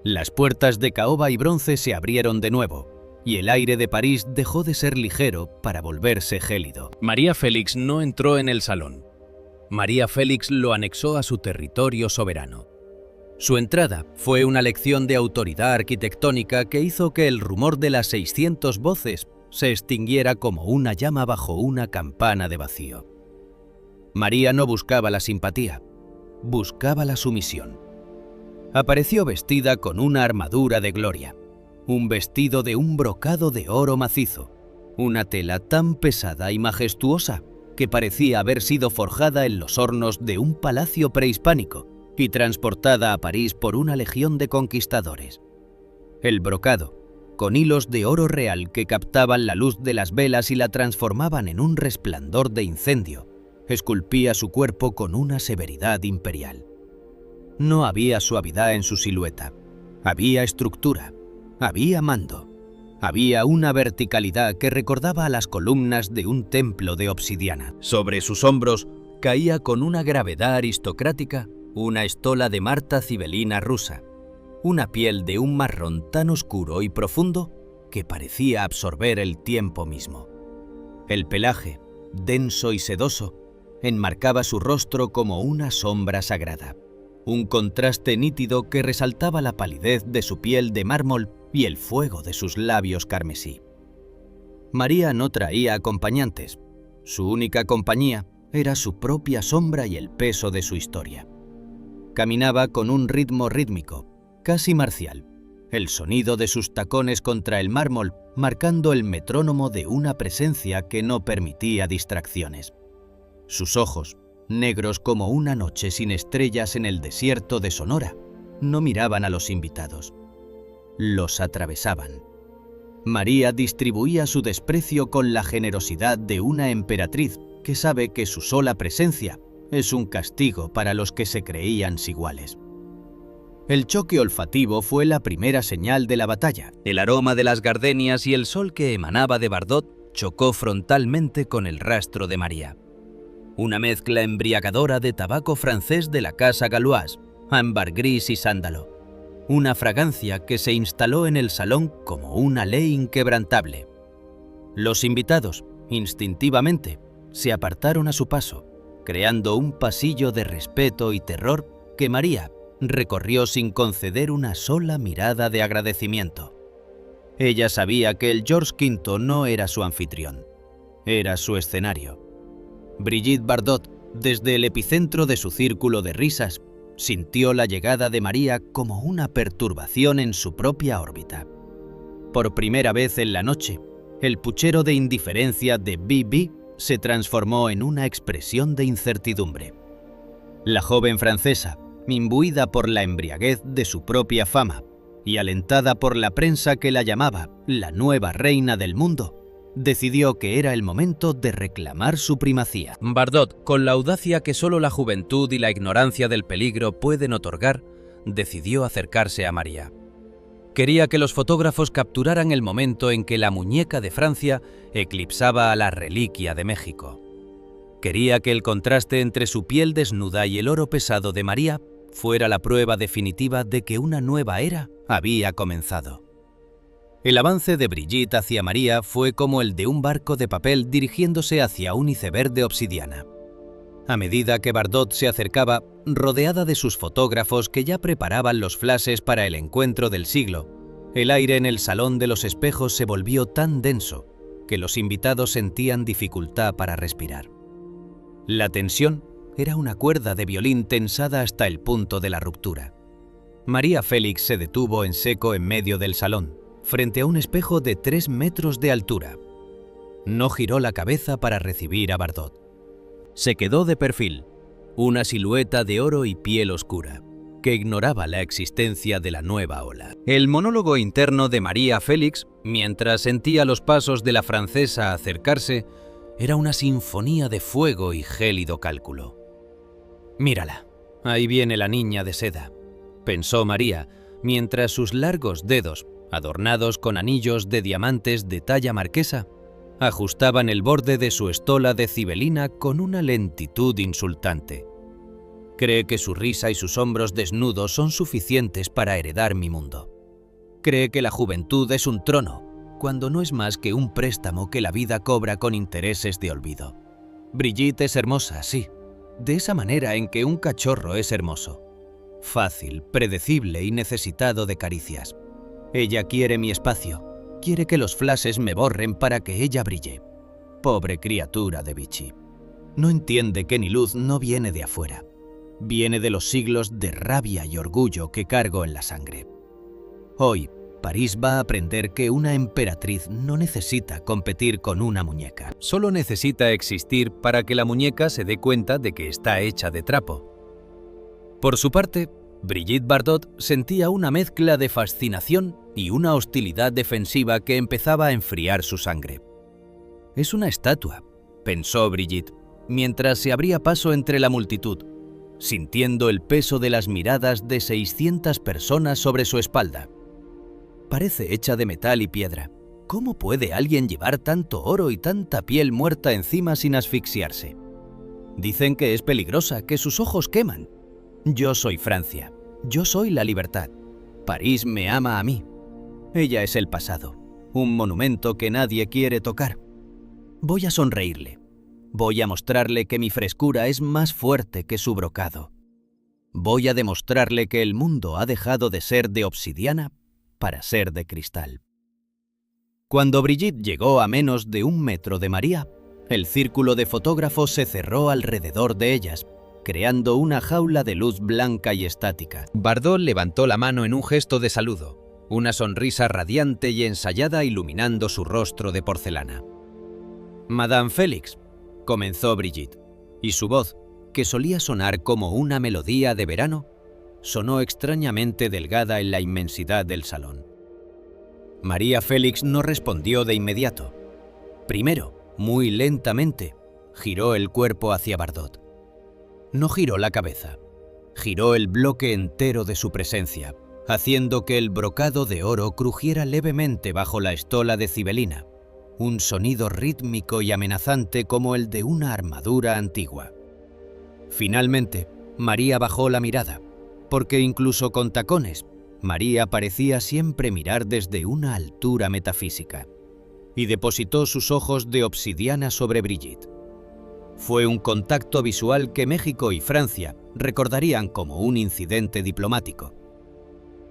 las puertas de caoba y bronce se abrieron de nuevo, y el aire de París dejó de ser ligero para volverse gélido. María Félix no entró en el salón. María Félix lo anexó a su territorio soberano. Su entrada fue una lección de autoridad arquitectónica que hizo que el rumor de las 600 voces se extinguiera como una llama bajo una campana de vacío. María no buscaba la simpatía, buscaba la sumisión. Apareció vestida con una armadura de gloria, un vestido de un brocado de oro macizo, una tela tan pesada y majestuosa que parecía haber sido forjada en los hornos de un palacio prehispánico y transportada a París por una legión de conquistadores. El brocado, con hilos de oro real que captaban la luz de las velas y la transformaban en un resplandor de incendio, esculpía su cuerpo con una severidad imperial. No había suavidad en su silueta, había estructura, había mando, había una verticalidad que recordaba a las columnas de un templo de obsidiana. Sobre sus hombros caía con una gravedad aristocrática una estola de Marta Cibelina rusa, una piel de un marrón tan oscuro y profundo que parecía absorber el tiempo mismo. El pelaje, denso y sedoso, enmarcaba su rostro como una sombra sagrada, un contraste nítido que resaltaba la palidez de su piel de mármol y el fuego de sus labios carmesí. María no traía acompañantes. Su única compañía era su propia sombra y el peso de su historia. Caminaba con un ritmo rítmico, casi marcial, el sonido de sus tacones contra el mármol marcando el metrónomo de una presencia que no permitía distracciones. Sus ojos, negros como una noche sin estrellas en el desierto de Sonora, no miraban a los invitados. Los atravesaban. María distribuía su desprecio con la generosidad de una emperatriz que sabe que su sola presencia es un castigo para los que se creían iguales. El choque olfativo fue la primera señal de la batalla. El aroma de las gardenias y el sol que emanaba de Bardot chocó frontalmente con el rastro de María. Una mezcla embriagadora de tabaco francés de la Casa Galois, ámbar gris y sándalo. Una fragancia que se instaló en el salón como una ley inquebrantable. Los invitados, instintivamente, se apartaron a su paso, creando un pasillo de respeto y terror que María recorrió sin conceder una sola mirada de agradecimiento. Ella sabía que el George V no era su anfitrión, era su escenario. Brigitte Bardot, desde el epicentro de su círculo de risas, sintió la llegada de María como una perturbación en su propia órbita. Por primera vez en la noche, el puchero de indiferencia de Bibi se transformó en una expresión de incertidumbre. La joven francesa, imbuida por la embriaguez de su propia fama, y alentada por la prensa que la llamaba la nueva reina del mundo, decidió que era el momento de reclamar su primacía. Bardot, con la audacia que solo la juventud y la ignorancia del peligro pueden otorgar, decidió acercarse a María. Quería que los fotógrafos capturaran el momento en que la muñeca de Francia eclipsaba a la reliquia de México. Quería que el contraste entre su piel desnuda y el oro pesado de María fuera la prueba definitiva de que una nueva era había comenzado. El avance de Brigitte hacia María fue como el de un barco de papel dirigiéndose hacia un iceberg de obsidiana. A medida que Bardot se acercaba, rodeada de sus fotógrafos que ya preparaban los flashes para el encuentro del siglo, el aire en el salón de los espejos se volvió tan denso que los invitados sentían dificultad para respirar. La tensión era una cuerda de violín tensada hasta el punto de la ruptura. María Félix se detuvo en seco en medio del salón, frente a un espejo de 3 metros de altura. No giró la cabeza para recibir a Bardot. Se quedó de perfil, una silueta de oro y piel oscura, que ignoraba la existencia de la nueva ola. El monólogo interno de María Félix, mientras sentía los pasos de la francesa acercarse, era una sinfonía de fuego y gélido cálculo. «Mírala, ahí viene la niña de seda», pensó María, mientras sus largos dedos, adornados con anillos de diamantes de talla marquesa, ajustaban el borde de su estola de cibelina con una lentitud insultante. Cree que su risa y sus hombros desnudos son suficientes para heredar mi mundo. Cree que la juventud es un trono, cuando no es más que un préstamo que la vida cobra con intereses de olvido. Brigitte es hermosa, sí, de esa manera en que un cachorro es hermoso. Fácil, predecible y necesitado de caricias. Ella quiere mi espacio. Quiere que los flashes me borren para que ella brille. Pobre criatura de Vichy. No entiende que mi luz no viene de afuera. Viene de los siglos de rabia y orgullo que cargo en la sangre. Hoy, París va a aprender que una emperatriz no necesita competir con una muñeca. Solo necesita existir para que la muñeca se dé cuenta de que está hecha de trapo. Por su parte, Brigitte Bardot sentía una mezcla de fascinación y una hostilidad defensiva que empezaba a enfriar su sangre. «Es una estatua», pensó Brigitte, mientras se abría paso entre la multitud, sintiendo el peso de las miradas de 600 personas sobre su espalda. «Parece hecha de metal y piedra. ¿Cómo puede alguien llevar tanto oro y tanta piel muerta encima sin asfixiarse? Dicen que es peligrosa, que sus ojos queman. Yo soy Francia. Yo soy la libertad. París me ama a mí. Ella es el pasado, un monumento que nadie quiere tocar. Voy a sonreírle. Voy a mostrarle que mi frescura es más fuerte que su brocado. Voy a demostrarle que el mundo ha dejado de ser de obsidiana para ser de cristal». Cuando Brigitte llegó a menos de 1 metro de María, el círculo de fotógrafos se cerró alrededor de ellas, creando una jaula de luz blanca y estática. Bardot levantó la mano en un gesto de saludo, una sonrisa radiante y ensayada iluminando su rostro de porcelana. «Madame Félix», comenzó Brigitte, y su voz, que solía sonar como una melodía de verano, sonó extrañamente delgada en la inmensidad del salón. María Félix no respondió de inmediato. Primero, muy lentamente, giró el cuerpo hacia Bardot. No giró la cabeza, giró el bloque entero de su presencia, haciendo que el brocado de oro crujiera levemente bajo la estola de cibelina, un sonido rítmico y amenazante como el de una armadura antigua. Finalmente, María bajó la mirada, porque incluso con tacones, María parecía siempre mirar desde una altura metafísica, y depositó sus ojos de obsidiana sobre Brigitte. Fue un contacto visual que México y Francia recordarían como un incidente diplomático.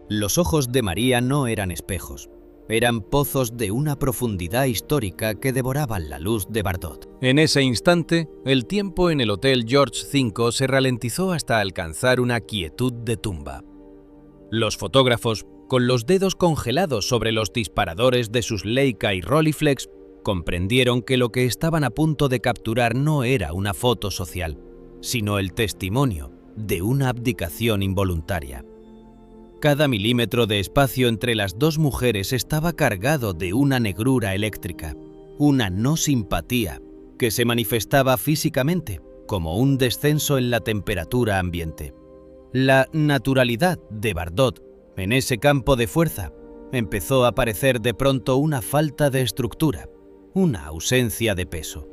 Los ojos de María no eran espejos, eran pozos de una profundidad histórica que devoraban la luz de Bardot. En ese instante, el tiempo en el Hotel George V se ralentizó hasta alcanzar una quietud de tumba. Los fotógrafos, con los dedos congelados sobre los disparadores de sus Leica y Rolleiflex, comprendieron que lo que estaban a punto de capturar no era una foto social, sino el testimonio de una abdicación involuntaria. Cada milímetro de espacio entre las dos mujeres estaba cargado de una negrura eléctrica, una no simpatía, que se manifestaba físicamente como un descenso en la temperatura ambiente. La naturalidad de Bardot en ese campo de fuerza empezó a parecer de pronto una falta de estructura, una ausencia de peso.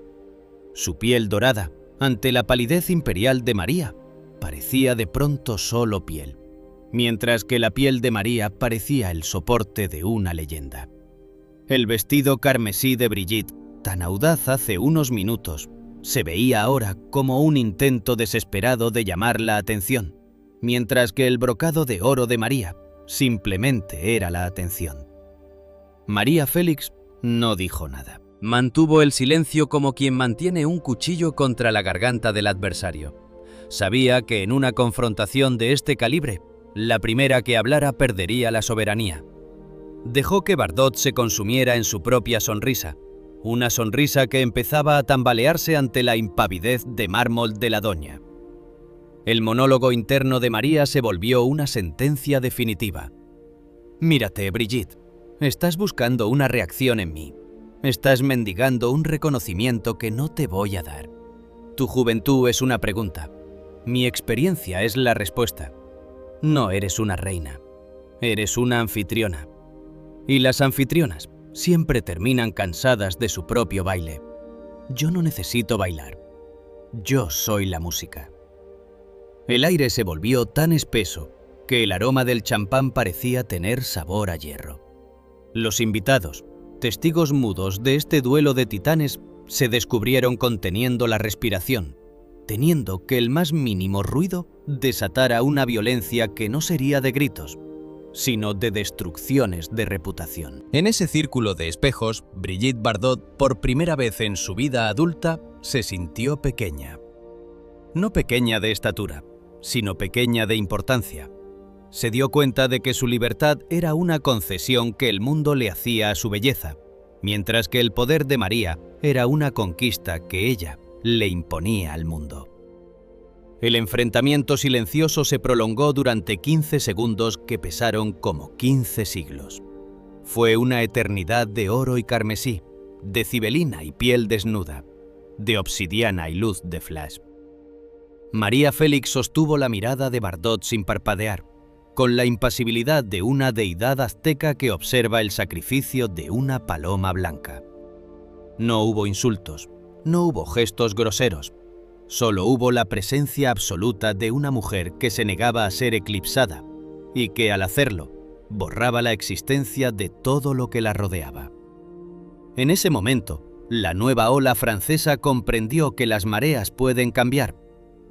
Su piel dorada, ante la palidez imperial de María, parecía de pronto solo piel, mientras que la piel de María parecía el soporte de una leyenda. El vestido carmesí de Brigitte, tan audaz hace unos minutos, se veía ahora como un intento desesperado de llamar la atención, mientras que el brocado de oro de María simplemente era la atención. María Félix no dijo nada. Mantuvo el silencio como quien mantiene un cuchillo contra la garganta del adversario. Sabía que en una confrontación de este calibre, la primera que hablara perdería la soberanía. Dejó que Bardot se consumiera en su propia sonrisa, una sonrisa que empezaba a tambalearse ante la impavidez de mármol de la doña. El monólogo interno de María se volvió una sentencia definitiva. «Mírate, Brigitte, estás buscando una reacción en mí. Estás mendigando un reconocimiento que no te voy a dar. Tu juventud es una pregunta. Mi experiencia es la respuesta. No eres una reina. Eres una anfitriona. Y las anfitrionas siempre terminan cansadas de su propio baile. Yo no necesito bailar. Yo soy la música». El aire se volvió tan espeso que el aroma del champán parecía tener sabor a hierro. Los invitados, testigos mudos de este duelo de titanes, se descubrieron conteniendo la respiración, teniendo que el más mínimo ruido desatara una violencia que no sería de gritos, sino de destrucciones de reputación. En ese círculo de espejos, Brigitte Bardot, por primera vez en su vida adulta, se sintió pequeña. No pequeña de estatura, sino pequeña de importancia. Se dio cuenta de que su libertad era una concesión que el mundo le hacía a su belleza, mientras que el poder de María era una conquista que ella le imponía al mundo. El enfrentamiento silencioso se prolongó durante 15 segundos que pesaron como 15 siglos. Fue una eternidad de oro y carmesí, de cibelina y piel desnuda, de obsidiana y luz de flash. María Félix sostuvo la mirada de Bardot sin parpadear, con la impasibilidad de una deidad azteca que observa el sacrificio de una paloma blanca. No hubo insultos, no hubo gestos groseros, solo hubo la presencia absoluta de una mujer que se negaba a ser eclipsada y que, al hacerlo, borraba la existencia de todo lo que la rodeaba. En ese momento, la nueva ola francesa comprendió que las mareas pueden cambiar,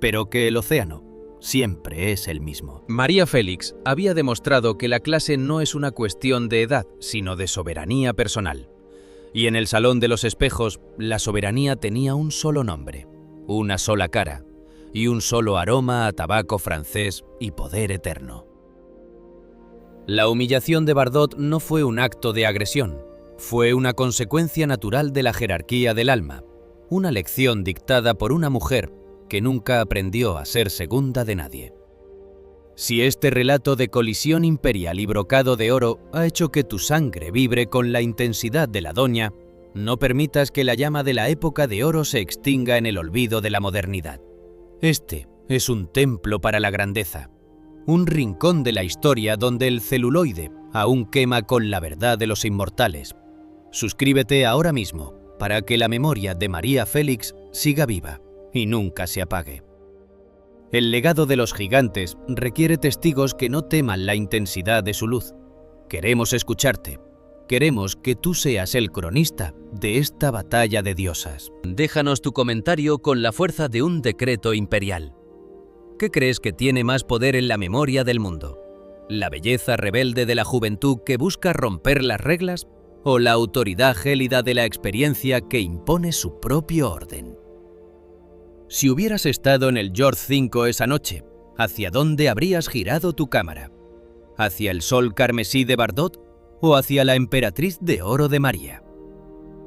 pero que el océano siempre es el mismo. María Félix había demostrado que la clase no es una cuestión de edad, sino de soberanía personal. Y en el Salón de los Espejos, la soberanía tenía un solo nombre, una sola cara y un solo aroma a tabaco francés y poder eterno. La humillación de Bardot no fue un acto de agresión, fue una consecuencia natural de la jerarquía del alma, una lección dictada por una mujer que nunca aprendió a ser segunda de nadie. Si este relato de colisión imperial y brocado de oro ha hecho que tu sangre vibre con la intensidad de la doña, no permitas que la llama de la época de oro se extinga en el olvido de la modernidad. Este es un templo para la grandeza, un rincón de la historia donde el celuloide aún quema con la verdad de los inmortales. Suscríbete ahora mismo para que la memoria de María Félix siga viva y nunca se apague. El legado de los gigantes requiere testigos que no teman la intensidad de su luz. Queremos escucharte. Queremos que tú seas el cronista de esta batalla de diosas. Déjanos tu comentario con la fuerza de un decreto imperial. ¿Qué crees que tiene más poder en la memoria del mundo? ¿La belleza rebelde de la juventud que busca romper las reglas? ¿O la autoridad gélida de la experiencia que impone su propio orden? Si hubieras estado en el George V esa noche, ¿hacia dónde habrías girado tu cámara? ¿Hacia el sol carmesí de Bardot o hacia la emperatriz de oro de María?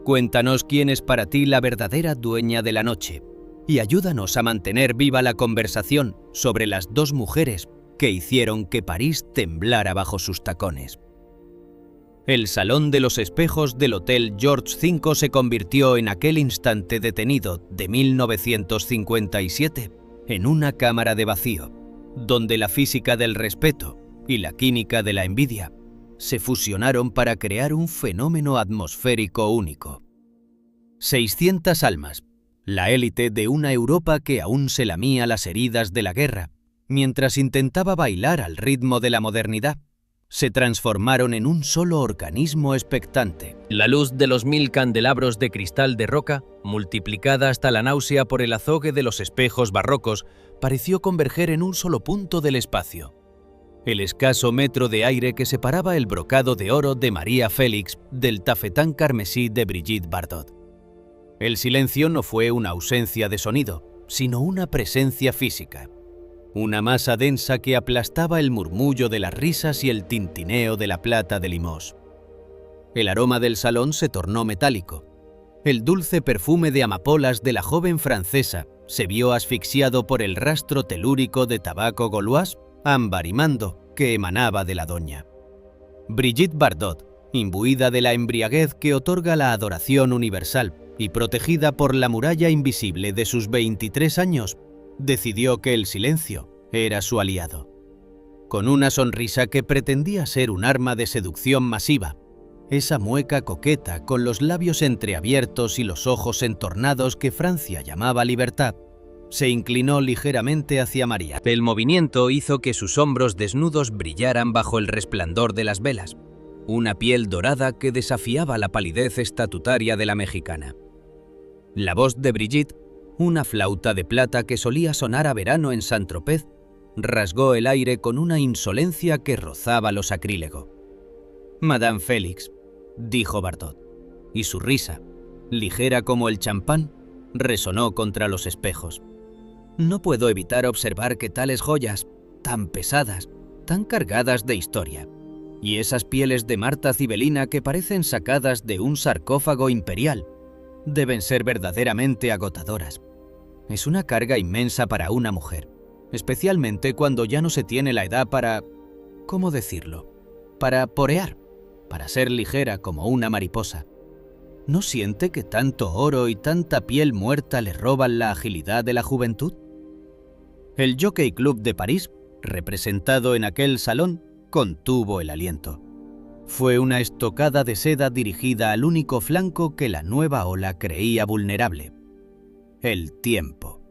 Cuéntanos quién es para ti la verdadera dueña de la noche y ayúdanos a mantener viva la conversación sobre las dos mujeres que hicieron que París temblara bajo sus tacones. El Salón de los Espejos del Hotel George V se convirtió en aquel instante detenido de 1957 en una cámara de vacío, donde la física del respeto y la química de la envidia se fusionaron para crear un fenómeno atmosférico único. 600 almas, la élite de una Europa que aún se lamía las heridas de la guerra, mientras intentaba bailar al ritmo de la modernidad, se transformaron en un solo organismo expectante. La luz de los 1000 candelabros de cristal de roca, multiplicada hasta la náusea por el azogue de los espejos barrocos, pareció converger en un solo punto del espacio. El escaso metro de aire que separaba el brocado de oro de María Félix del tafetán carmesí de Brigitte Bardot. El silencio no fue una ausencia de sonido, sino una presencia física. Una masa densa que aplastaba el murmullo de las risas y el tintineo de la plata de Limoges. El aroma del salón se tornó metálico. El dulce perfume de amapolas de la joven francesa se vio asfixiado por el rastro telúrico de tabaco gaulois, ámbar y mando que emanaba de la doña. Brigitte Bardot, imbuida de la embriaguez que otorga la adoración universal y protegida por la muralla invisible de sus 23 años, decidió que el silencio era su aliado. Con una sonrisa que pretendía ser un arma de seducción masiva, esa mueca coqueta con los labios entreabiertos y los ojos entornados que Francia llamaba libertad, se inclinó ligeramente hacia María. El movimiento hizo que sus hombros desnudos brillaran bajo el resplandor de las velas, una piel dorada que desafiaba la palidez estatutaria de la mexicana. La voz de Brigitte, una flauta de plata que solía sonar a verano en Saint-Tropez, rasgó el aire con una insolencia que rozaba lo sacrílego. «Madame Félix», dijo Bardot, y su risa, ligera como el champán, resonó contra los espejos. «No puedo evitar observar que tales joyas, tan pesadas, tan cargadas de historia, y esas pieles de Marta Cibelina que parecen sacadas de un sarcófago imperial, deben ser verdaderamente agotadoras. Es una carga inmensa para una mujer, especialmente cuando ya no se tiene la edad para… ¿cómo decirlo? Para porear, para ser ligera como una mariposa. ¿No siente que tanto oro y tanta piel muerta le roban la agilidad de la juventud? El Jockey Club de París, representado en aquel salón, contuvo el aliento. Fue una estocada de seda dirigida al único flanco que la nueva ola creía vulnerable: el tiempo.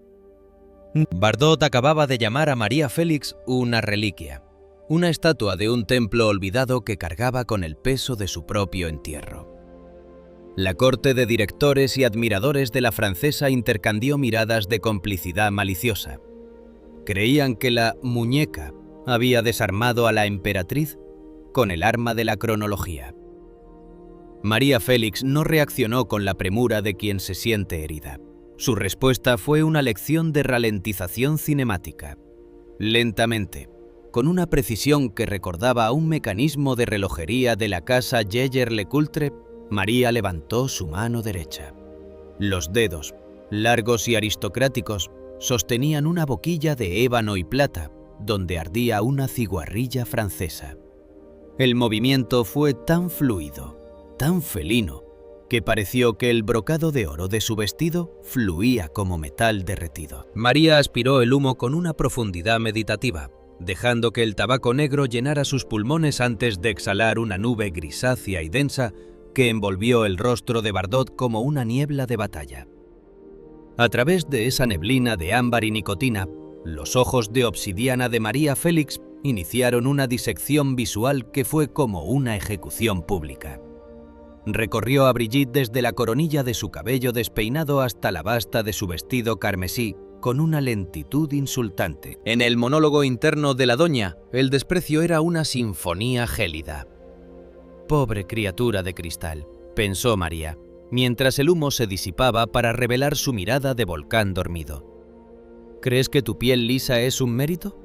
Bardot acababa de llamar a María Félix una reliquia, una estatua de un templo olvidado que cargaba con el peso de su propio entierro. La corte de directores y admiradores de la francesa intercambió miradas de complicidad maliciosa. Creían que la muñeca había desarmado a la emperatriz con el arma de la cronología. María Félix no reaccionó con la premura de quien se siente herida. Su respuesta fue una lección de ralentización cinemática. Lentamente, con una precisión que recordaba a un mecanismo de relojería de la casa Jaeger-LeCoultre, María levantó su mano derecha. Los dedos, largos y aristocráticos, sostenían una boquilla de ébano y plata, donde ardía una ciguarrilla francesa. El movimiento fue tan fluido, tan felino, que pareció que el brocado de oro de su vestido fluía como metal derretido. María aspiró el humo con una profundidad meditativa, dejando que el tabaco negro llenara sus pulmones antes de exhalar una nube grisácea y densa que envolvió el rostro de Bardot como una niebla de batalla. A través de esa neblina de ámbar y nicotina, los ojos de obsidiana de María Félix iniciaron una disección visual que fue como una ejecución pública. Recorrió a Brigitte desde la coronilla de su cabello despeinado hasta la basta de su vestido carmesí con una lentitud insultante. En el monólogo interno de la doña, el desprecio era una sinfonía gélida. «Pobre criatura de cristal», pensó María, mientras el humo se disipaba para revelar su mirada de volcán dormido. «¿Crees que tu piel lisa es un mérito?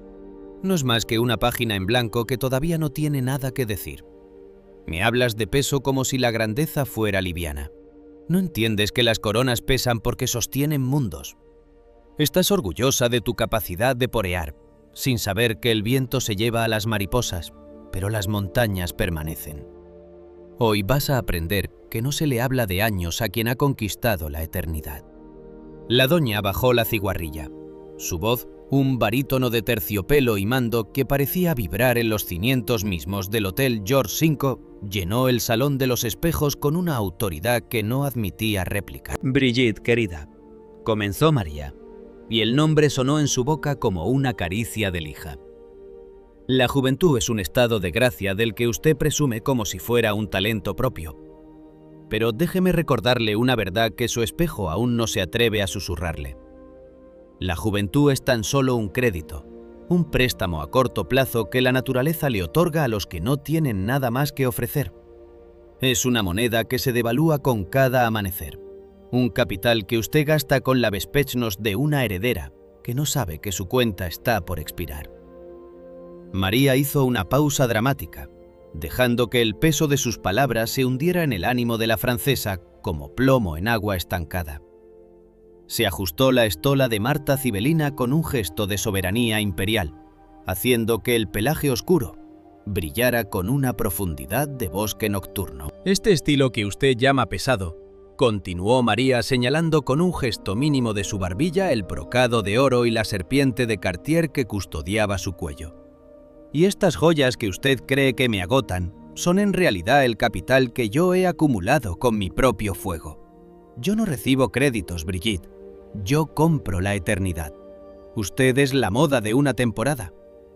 No es más que una página en blanco que todavía no tiene nada que decir. Me hablas de peso como si la grandeza fuera liviana. No entiendes que las coronas pesan porque sostienen mundos. Estás orgullosa de tu capacidad de porear. sin saber que el viento se lleva a las mariposas, pero las montañas permanecen. Hoy vas a aprender que no se le habla de años a quien ha conquistado la eternidad. La doña bajó la ciguarrilla. Su voz, un barítono de terciopelo y mando que parecía vibrar en los cimientos mismos del Hotel George V, llenó el Salón de los Espejos con una autoridad que no admitía réplica. Brigitte, querida, comenzó María, y el nombre sonó en su boca como una caricia de lija. La juventud es un estado de gracia del que usted presume como si fuera un talento propio. Pero déjeme recordarle una verdad que su espejo aún no se atreve a susurrarle. La juventud es tan solo un crédito, un préstamo a corto plazo que la naturaleza le otorga a los que no tienen nada más que ofrecer. Es una moneda que se devalúa con cada amanecer, un capital que usted gasta con la bespechnos de una heredera que no sabe que su cuenta está por expirar. María hizo una pausa dramática, dejando que el peso de sus palabras se hundiera en el ánimo de la francesa como plomo en agua estancada. Se ajustó la estola de Marta Cibelina con un gesto de soberanía imperial, haciendo que el pelaje oscuro brillara con una profundidad de bosque nocturno. Este estilo que usted llama pesado, continuó María señalando con un gesto mínimo de su barbilla el brocado de oro y la serpiente de Cartier que custodiaba su cuello. Y estas joyas que usted cree que me agotan son en realidad el capital que yo he acumulado con mi propio fuego. Yo no recibo créditos, Brigitte. Yo compro la eternidad. Usted es la moda de una temporada,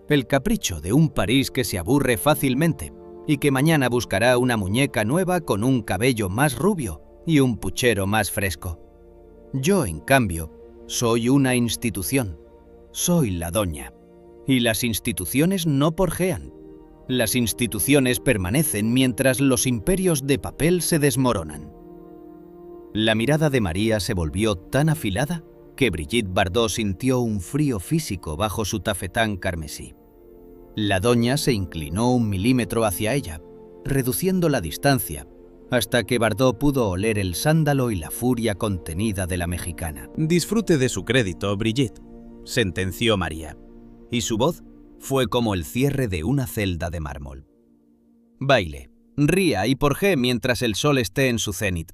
el capricho de un París que se aburre fácilmente y que mañana buscará una muñeca nueva con un cabello más rubio y un puchero más fresco. Yo, en cambio, soy una institución. Soy la doña. Y las instituciones no porjean. Las instituciones permanecen mientras los imperios de papel se desmoronan. La mirada de María se volvió tan afilada que Brigitte Bardot sintió un frío físico bajo su tafetán carmesí. La doña se inclinó 1 milímetro hacia ella, reduciendo la distancia, hasta que Bardot pudo oler el sándalo y la furia contenida de la mexicana. «Disfrute de su crédito, Brigitte», sentenció María, y su voz fue como el cierre de una celda de mármol. Baile, ría y porjee mientras el sol esté en su cenit.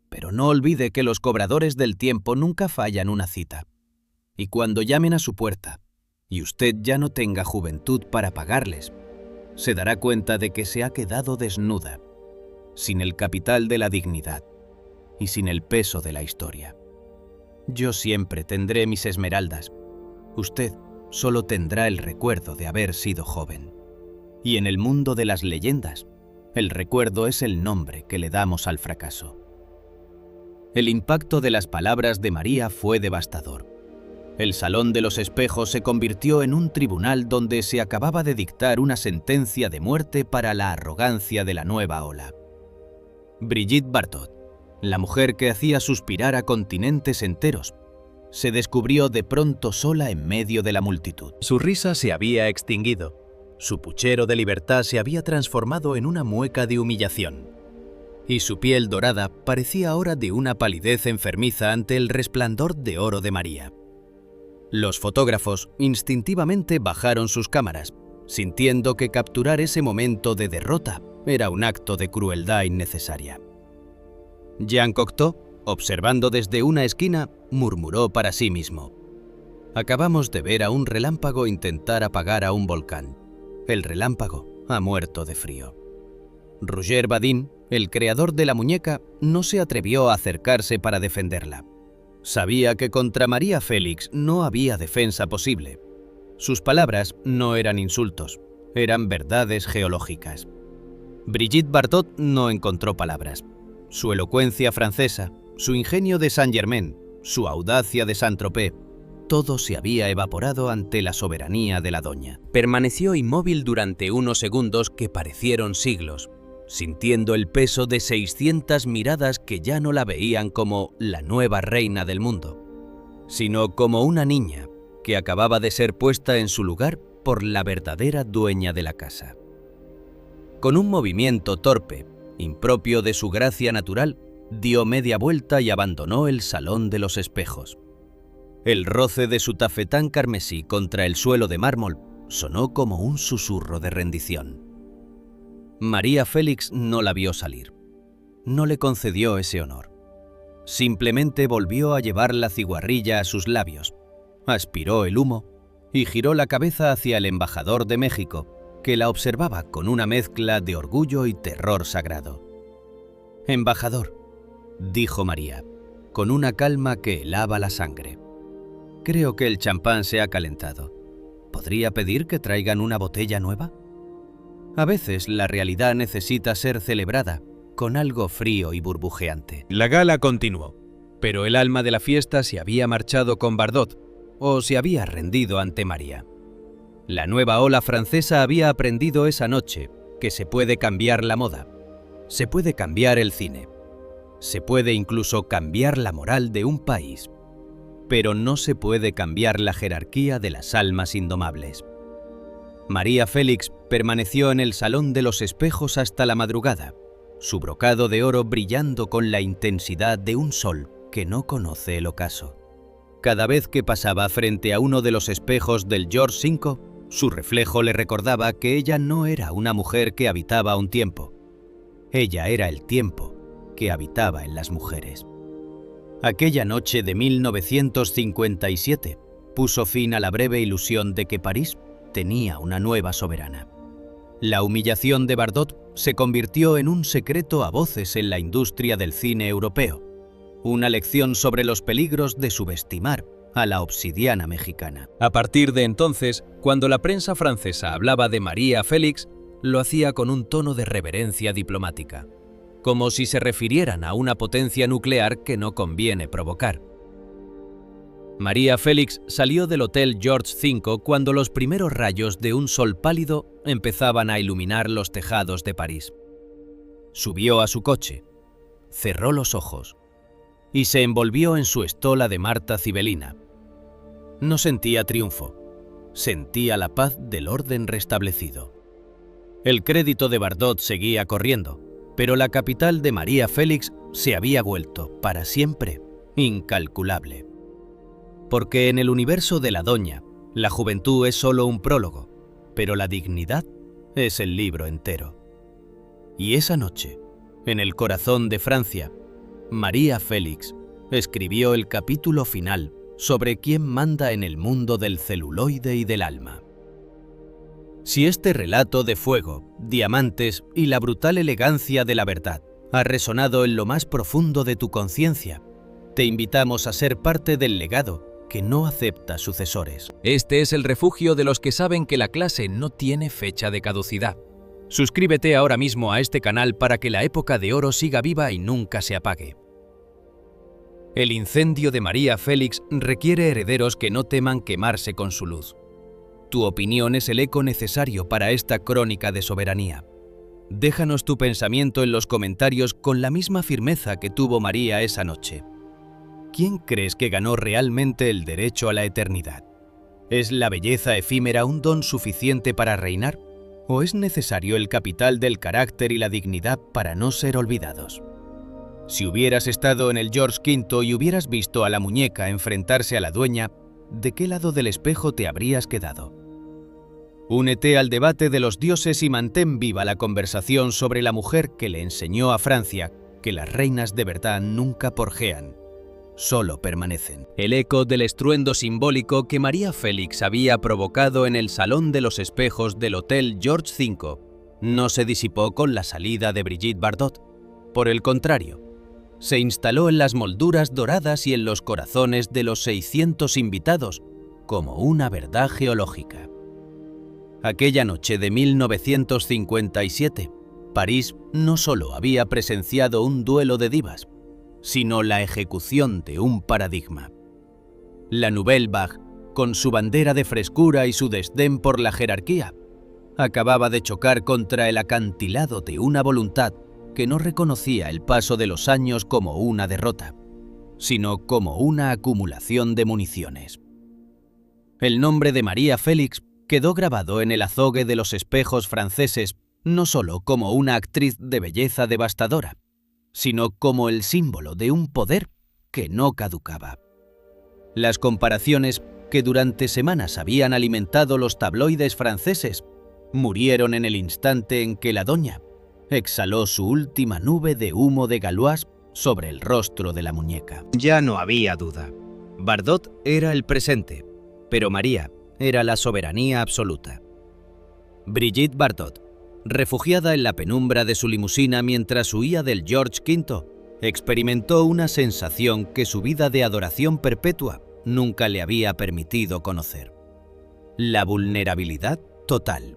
Pero no olvide que los cobradores del tiempo nunca fallan una cita. Y cuando llamen a su puerta, y usted ya no tenga juventud para pagarles, se dará cuenta de que se ha quedado desnuda, sin el capital de la dignidad y sin el peso de la historia. Yo siempre tendré mis esmeraldas. Usted solo tendrá el recuerdo de haber sido joven. Y en el mundo de las leyendas, el recuerdo es el nombre que le damos al fracaso. El impacto de las palabras de María fue devastador. El Salón de los Espejos se convirtió en un tribunal donde se acababa de dictar una sentencia de muerte para la arrogancia de la nueva ola. Brigitte Bardot, la mujer que hacía suspirar a continentes enteros, se descubrió de pronto sola en medio de la multitud. Su risa se había extinguido. Su puchero de libertad se había transformado en una mueca de humillación. Y su piel dorada parecía ahora de una palidez enfermiza ante el resplandor de oro de María. Los fotógrafos instintivamente bajaron sus cámaras, sintiendo que capturar ese momento de derrota era un acto de crueldad innecesaria. Jean Cocteau, observando desde una esquina, murmuró para sí mismo: «Acabamos de ver a un relámpago intentar apagar a un volcán. El relámpago ha muerto de frío». Roger Badin, el creador de la muñeca, no se atrevió a acercarse para defenderla. Sabía que contra María Félix no había defensa posible. Sus palabras no eran insultos, eran verdades geológicas. Brigitte Bardot no encontró palabras. Su elocuencia francesa, su ingenio de Saint-Germain, su audacia de Saint-Tropez, todo se había evaporado ante la soberanía de la doña. Permaneció inmóvil durante unos segundos que parecieron siglos, sintiendo el peso de 600 miradas que ya no la veían como la nueva reina del mundo, sino como una niña que acababa de ser puesta en su lugar por la verdadera dueña de la casa. Con un movimiento torpe, impropio de su gracia natural, dio media vuelta y abandonó el Salón de los Espejos. El roce de su tafetán carmesí contra el suelo de mármol sonó como un susurro de rendición. María Félix no la vio salir. No le concedió ese honor. Simplemente volvió a llevar la ciguarrilla a sus labios, aspiró el humo y giró la cabeza hacia el embajador de México, que la observaba con una mezcla de orgullo y terror sagrado. «Embajador», dijo María, con una calma que helaba la sangre. «Creo que el champán se ha calentado. ¿Podría pedir que traigan una botella nueva?» A veces la realidad necesita ser celebrada con algo frío y burbujeante. La gala continuó, pero el alma de la fiesta se había marchado con Bardot, o se había rendido ante María. La nueva ola francesa había aprendido esa noche que se puede cambiar la moda, se puede cambiar el cine, se puede incluso cambiar la moral de un país, pero no se puede cambiar la jerarquía de las almas indomables. María Félix permaneció en el Salón de los Espejos hasta la madrugada, su brocado de oro brillando con la intensidad de un sol que no conoce el ocaso. Cada vez que pasaba frente a uno de los espejos del George V, su reflejo le recordaba que ella no era una mujer que habitaba un tiempo. Ella era el tiempo que habitaba en las mujeres. Aquella noche de 1957 puso fin a la breve ilusión de que París tenía una nueva soberana. La humillación de Bardot se convirtió en un secreto a voces en la industria del cine europeo, una lección sobre los peligros de subestimar a la obsidiana mexicana. A partir de entonces, cuando la prensa francesa hablaba de María Félix, lo hacía con un tono de reverencia diplomática, como si se refirieran a una potencia nuclear que no conviene provocar. María Félix salió del Hotel George V cuando los primeros rayos de un sol pálido empezaban a iluminar los tejados de París. Subió a su coche, cerró los ojos y se envolvió en su estola de Marta Cibelina. No sentía triunfo, sentía la paz del orden restablecido. El crédito de Bardot seguía corriendo, pero la capital de María Félix se había vuelto, para siempre, incalculable. Porque en el universo de la doña, la juventud es solo un prólogo, pero la dignidad es el libro entero. Y esa noche, en el corazón de Francia, María Félix escribió el capítulo final sobre quién manda en el mundo del celuloide y del alma. Si este relato de fuego, diamantes y la brutal elegancia de la verdad ha resonado en lo más profundo de tu conciencia, te invitamos a ser parte del legado que no acepta sucesores. Este es el refugio de los que saben que la clase no tiene fecha de caducidad. Suscríbete ahora mismo a este canal para que la época de oro siga viva y nunca se apague. El incendio de María Félix requiere herederos que no teman quemarse con su luz. Tu opinión es el eco necesario para esta crónica de soberanía. Déjanos tu pensamiento en los comentarios con la misma firmeza que tuvo María esa noche. ¿Quién crees que ganó realmente el derecho a la eternidad? ¿Es la belleza efímera un don suficiente para reinar? ¿O es necesario el capital del carácter y la dignidad para no ser olvidados? Si hubieras estado en el George V y hubieras visto a la muñeca enfrentarse a la dueña, ¿de qué lado del espejo te habrías quedado? Únete al debate de los dioses y mantén viva la conversación sobre la mujer que le enseñó a Francia que las reinas de verdad nunca porjean, solo permanecen. El eco del estruendo simbólico que María Félix había provocado en el Salón de los Espejos del Hotel George V no se disipó con la salida de Brigitte Bardot. Por el contrario, se instaló en las molduras doradas y en los corazones de los 600 invitados como una verdad geológica. Aquella noche de 1957, París no solo había presenciado un duelo de divas, sino la ejecución de un paradigma. La Nouvelle Vague, con su bandera de frescura y su desdén por la jerarquía, acababa de chocar contra el acantilado de una voluntad que no reconocía el paso de los años como una derrota, sino como una acumulación de municiones. El nombre de María Félix quedó grabado en el azogue de los espejos franceses no solo como una actriz de belleza devastadora, sino como el símbolo de un poder que no caducaba. Las comparaciones que durante semanas habían alimentado los tabloides franceses murieron en el instante en que la doña exhaló su última nube de humo de Galois sobre el rostro de la muñeca. Ya no había duda. Bardot era el presente, pero María era la soberanía absoluta. Brigitte Bardot, refugiada en la penumbra de su limusina mientras huía del George V, experimentó una sensación que su vida de adoración perpetua nunca le había permitido conocer: la vulnerabilidad total.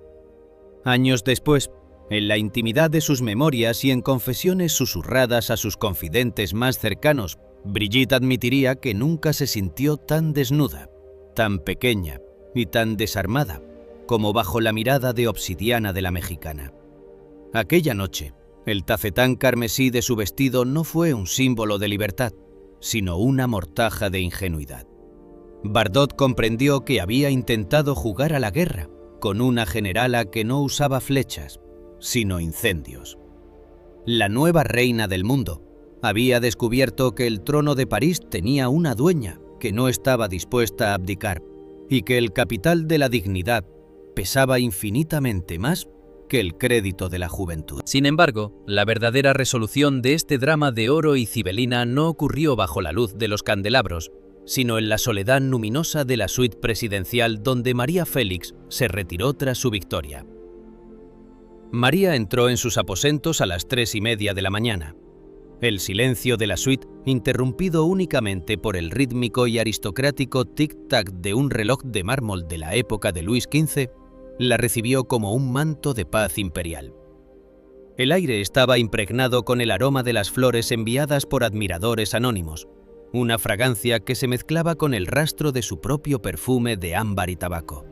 Años después, en la intimidad de sus memorias y en confesiones susurradas a sus confidentes más cercanos, Brigitte admitiría que nunca se sintió tan desnuda, tan pequeña y tan desarmada como bajo la mirada de obsidiana de la mexicana. Aquella noche, el tafetán carmesí de su vestido no fue un símbolo de libertad, sino una mortaja de ingenuidad. Bardot comprendió que había intentado jugar a la guerra con una generala que no usaba flechas, sino incendios. La nueva reina del mundo había descubierto que el trono de París tenía una dueña que no estaba dispuesta a abdicar y que el capital de la dignidad pesaba infinitamente más que el crédito de la juventud. Sin embargo, la verdadera resolución de este drama de oro y cibelina no ocurrió bajo la luz de los candelabros, sino en la soledad luminosa de la suite presidencial donde María Félix se retiró tras su victoria. María entró en sus aposentos a las 3:30 de la mañana. El silencio de la suite, interrumpido únicamente por el rítmico y aristocrático tic-tac de un reloj de mármol de la época de Luis XV, la recibió como un manto de paz imperial. El aire estaba impregnado con el aroma de las flores enviadas por admiradores anónimos, una fragancia que se mezclaba con el rastro de su propio perfume de ámbar y tabaco.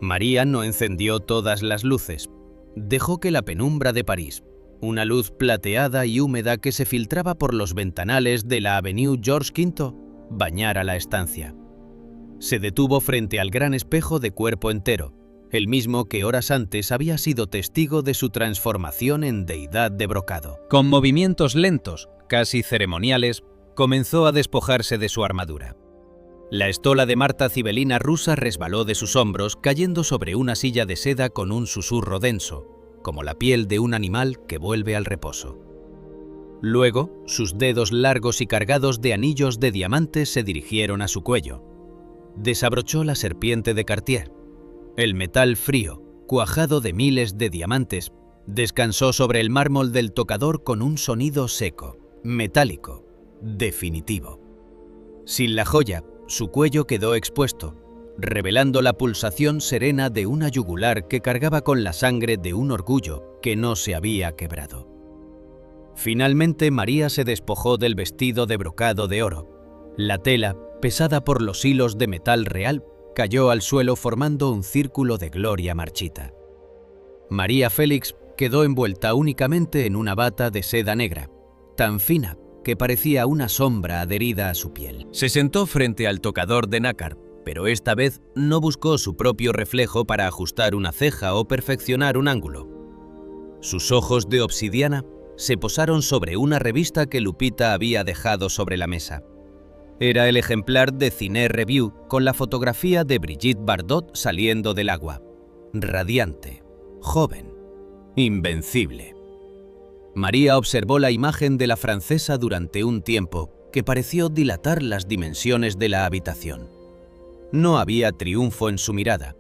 María no encendió todas las luces. Dejó que la penumbra de París, una luz plateada y húmeda que se filtraba por los ventanales de la Avenue George V, bañara la estancia. Se detuvo frente al gran espejo de cuerpo entero, el mismo que horas antes había sido testigo de su transformación en deidad de brocado. Con movimientos lentos, casi ceremoniales, comenzó a despojarse de su armadura. La estola de Marta Cibelina rusa resbaló de sus hombros, cayendo sobre una silla de seda con un susurro denso, como la piel de un animal que vuelve al reposo. Luego, sus dedos largos y cargados de anillos de diamantes se dirigieron a su cuello. Desabrochó la serpiente de Cartier. El metal frío, cuajado de miles de diamantes, descansó sobre el mármol del tocador con un sonido seco, metálico, definitivo. Sin la joya, su cuello quedó expuesto, revelando la pulsación serena de una yugular que cargaba con la sangre de un orgullo que no se había quebrado. Finalmente, María se despojó del vestido de brocado de oro. La tela, pesada por los hilos de metal real, cayó al suelo formando un círculo de gloria marchita. María Félix quedó envuelta únicamente en una bata de seda negra, tan fina que parecía una sombra adherida a su piel. Se sentó frente al tocador de nácar, pero esta vez no buscó su propio reflejo para ajustar una ceja o perfeccionar un ángulo. Sus ojos de obsidiana se posaron sobre una revista que Lupita había dejado sobre la mesa. Era el ejemplar de Ciné Review con la fotografía de Brigitte Bardot saliendo del agua. Radiante, joven, invencible. María observó la imagen de la francesa durante un tiempo que pareció dilatar las dimensiones de la habitación. No había triunfo en su mirada.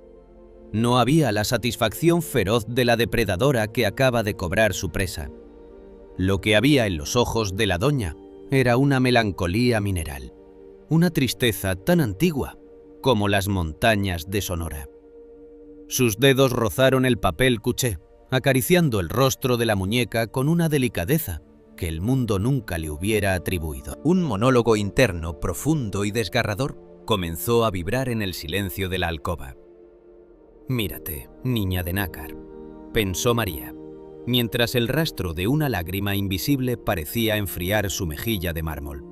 No había la satisfacción feroz de la depredadora que acaba de cobrar su presa. Lo que había en los ojos de la doña era una melancolía mineral, una tristeza tan antigua como las montañas de Sonora. Sus dedos rozaron el papel cuché, acariciando el rostro de la muñeca con una delicadeza que el mundo nunca le hubiera atribuido. Un monólogo interno profundo y desgarrador comenzó a vibrar en el silencio de la alcoba. «Mírate, niña de nácar», pensó María, mientras el rastro de una lágrima invisible parecía enfriar su mejilla de mármol.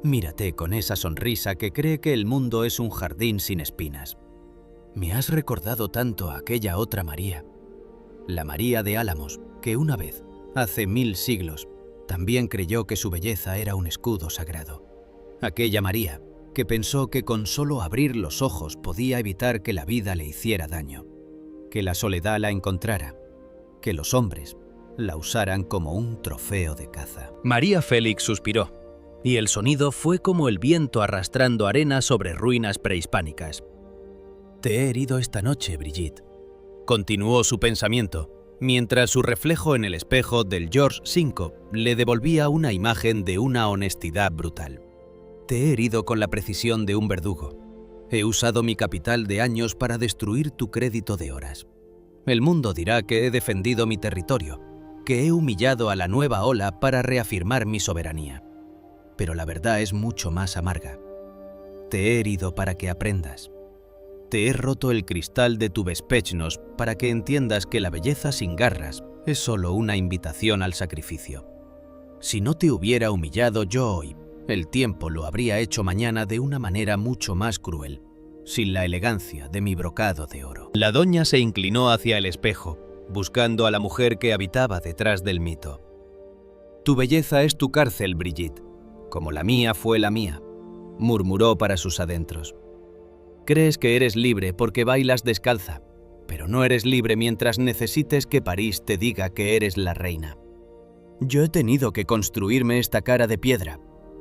«Mírate con esa sonrisa que cree que el mundo es un jardín sin espinas. Me has recordado tanto a aquella otra María, la María de Álamos, que una vez, hace 1000 siglos, también creyó que su belleza era un escudo sagrado. Aquella María que pensó que con solo abrir los ojos podía evitar que la vida le hiciera daño, que la soledad la encontrara, que los hombres la usaran como un trofeo de caza. María Félix suspiró, y el sonido fue como el viento arrastrando arena sobre ruinas prehispánicas. «Te he herido esta noche, Brigitte», continuó su pensamiento, mientras su reflejo en el espejo del George V le devolvía una imagen de una honestidad brutal. «Te he herido con la precisión de un verdugo. He usado mi capital de años para destruir tu crédito de horas. El mundo dirá que he defendido mi territorio, que he humillado a la nueva ola para reafirmar mi soberanía. Pero la verdad es mucho más amarga. Te he herido para que aprendas. Te he roto el cristal de tu Vespechnos para que entiendas que la belleza sin garras es solo una invitación al sacrificio. Si no te hubiera humillado yo hoy, el tiempo lo habría hecho mañana de una manera mucho más cruel, sin la elegancia de mi brocado de oro». La doña se inclinó hacia el espejo, buscando a la mujer que habitaba detrás del mito. «Tu belleza es tu cárcel, Brigitte, como la mía fue la mía», murmuró para sus adentros. «Crees que eres libre porque bailas descalza, pero no eres libre mientras necesites que París te diga que eres la reina. Yo he tenido que construirme esta cara de piedra,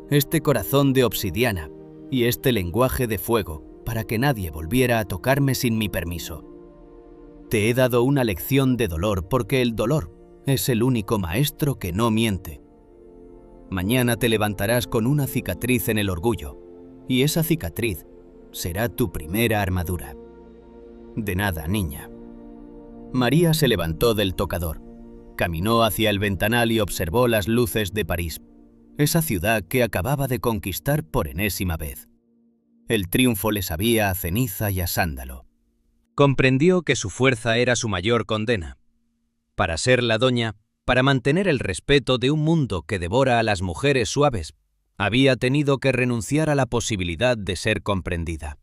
este corazón de obsidiana y este lenguaje de fuego para que nadie volviera a tocarme sin mi permiso. Te he dado una lección de dolor porque el dolor es el único maestro que no miente. Mañana te levantarás con una cicatriz en el orgullo, y esa cicatriz será tu primera armadura. De nada, niña». María se levantó del tocador, caminó hacia el ventanal y observó las luces de París, esa ciudad que acababa de conquistar por enésima vez. El triunfo le sabía a ceniza y a sándalo. Comprendió que su fuerza era su mayor condena. Para ser la doña, para mantener el respeto de un mundo que devora a las mujeres suaves, había tenido que renunciar a la posibilidad de ser comprendida.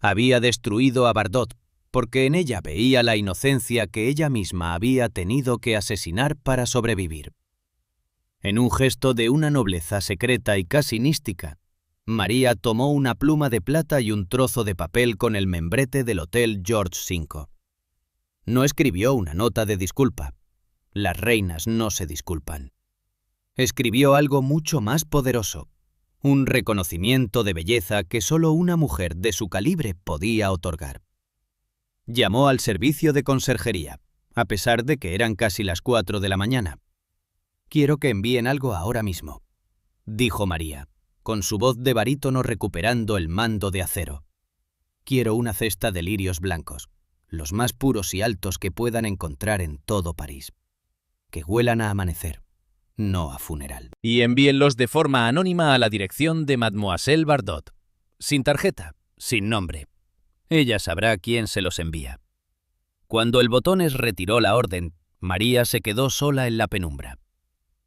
Había destruido a Bardot, porque en ella veía la inocencia que ella misma había tenido que asesinar para sobrevivir. En un gesto de una nobleza secreta y casi mística, María tomó una pluma de plata y un trozo de papel con el membrete del Hotel George V. No escribió una nota de disculpa. Las reinas no se disculpan. Escribió algo mucho más poderoso, un reconocimiento de belleza que solo una mujer de su calibre podía otorgar. Llamó al servicio de conserjería, a pesar de que eran casi las 4 de la mañana. «Quiero que envíen algo ahora mismo», dijo María, con su voz de barítono recuperando el mando de acero. «Quiero una cesta de lirios blancos, los más puros y altos que puedan encontrar en todo París. Que huelan a amanecer, no a funeral». Y envíenlos de forma anónima a la dirección de Mademoiselle Bardot, sin tarjeta, sin nombre. Ella sabrá quién se los envía. Cuando el botones retiró la orden, María se quedó sola en la penumbra.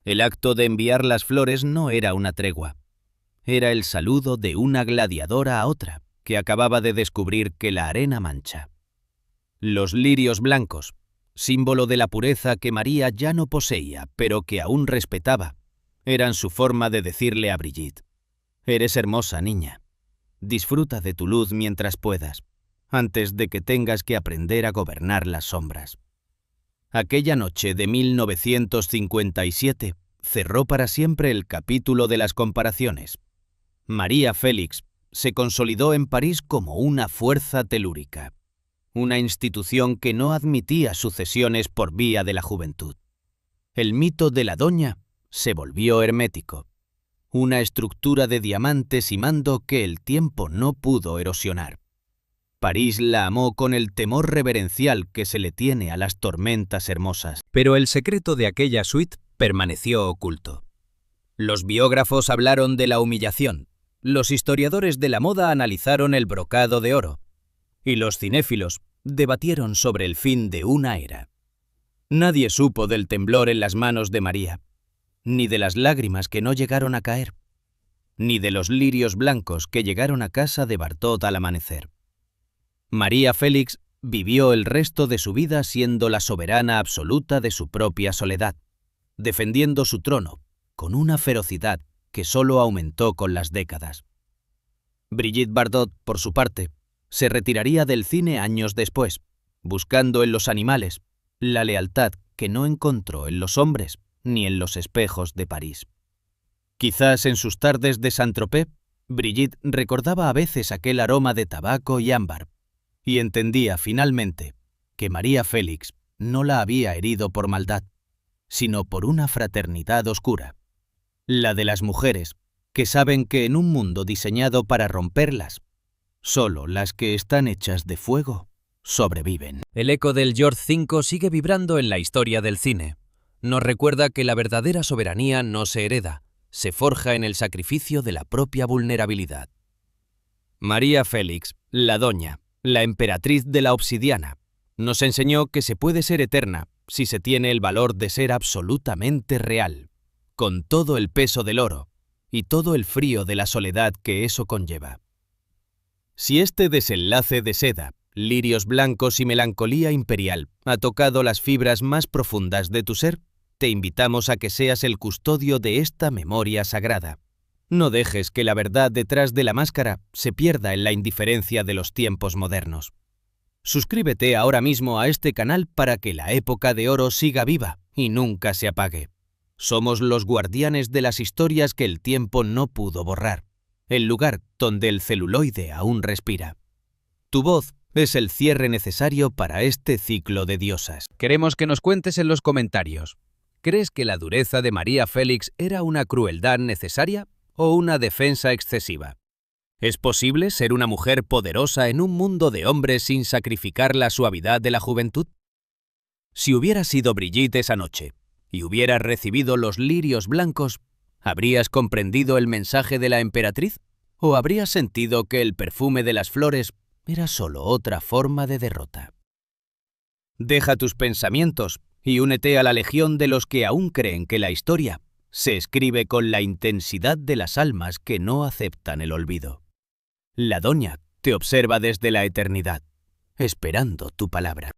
El acto de enviar las flores no era una tregua. Era el saludo de una gladiadora a otra, que acababa de descubrir que la arena mancha. Los lirios blancos, símbolo de la pureza que María ya no poseía, pero que aún respetaba, eran su forma de decirle a Brigitte: «Eres hermosa, niña. Disfruta de tu luz mientras puedas, antes de que tengas que aprender a gobernar las sombras». Aquella noche de 1957 cerró para siempre el capítulo de las comparaciones. María Félix se consolidó en París como una fuerza telúrica, una institución que no admitía sucesiones por vía de la juventud. El mito de la doña se volvió hermético, una estructura de diamantes y mando que el tiempo no pudo erosionar. París la amó con el temor reverencial que se le tiene a las tormentas hermosas. Pero el secreto de aquella suite permaneció oculto. Los biógrafos hablaron de la humillación, los historiadores de la moda analizaron el brocado de oro, y los cinéfilos debatieron sobre el fin de una era. Nadie supo del temblor en las manos de María, ni de las lágrimas que no llegaron a caer, ni de los lirios blancos que llegaron a casa de Bardot al amanecer. María Félix vivió el resto de su vida siendo la soberana absoluta de su propia soledad, defendiendo su trono con una ferocidad que solo aumentó con las décadas. Brigitte Bardot, por su parte, se retiraría del cine años después, buscando en los animales la lealtad que no encontró en los hombres ni en los espejos de París. Quizás en sus tardes de Saint-Tropez, Brigitte recordaba a veces aquel aroma de tabaco y ámbar, y entendía finalmente que María Félix no la había herido por maldad, sino por una fraternidad oscura, la de las mujeres que saben que en un mundo diseñado para romperlas, solo las que están hechas de fuego sobreviven. El eco del George V sigue vibrando en la historia del cine. Nos recuerda que la verdadera soberanía no se hereda, se forja en el sacrificio de la propia vulnerabilidad. María Félix, la doña, la emperatriz de la obsidiana, nos enseñó que se puede ser eterna si se tiene el valor de ser absolutamente real, con todo el peso del oro y todo el frío de la soledad que eso conlleva. Si este desenlace de seda, lirios blancos y melancolía imperial ha tocado las fibras más profundas de tu ser, te invitamos a que seas el custodio de esta memoria sagrada. No dejes que la verdad detrás de la máscara se pierda en la indiferencia de los tiempos modernos. Suscríbete ahora mismo a este canal para que la época de oro siga viva y nunca se apague. Somos los guardianes de las historias que el tiempo no pudo borrar, el lugar donde el celuloide aún respira. Tu voz es el cierre necesario para este ciclo de diosas. Queremos que nos cuentes en los comentarios. ¿Crees que la dureza de María Félix era una crueldad necesaria o una defensa excesiva? ¿Es posible ser una mujer poderosa en un mundo de hombres sin sacrificar la suavidad de la juventud? Si hubieras sido Brigitte esa noche y hubieras recibido los lirios blancos, ¿habrías comprendido el mensaje de la emperatriz? ¿O habrías sentido que el perfume de las flores era solo otra forma de derrota? Deja tus pensamientos y únete a la legión de los que aún creen que la historia se escribe con la intensidad de las almas que no aceptan el olvido. La doña te observa desde la eternidad, esperando tu palabra.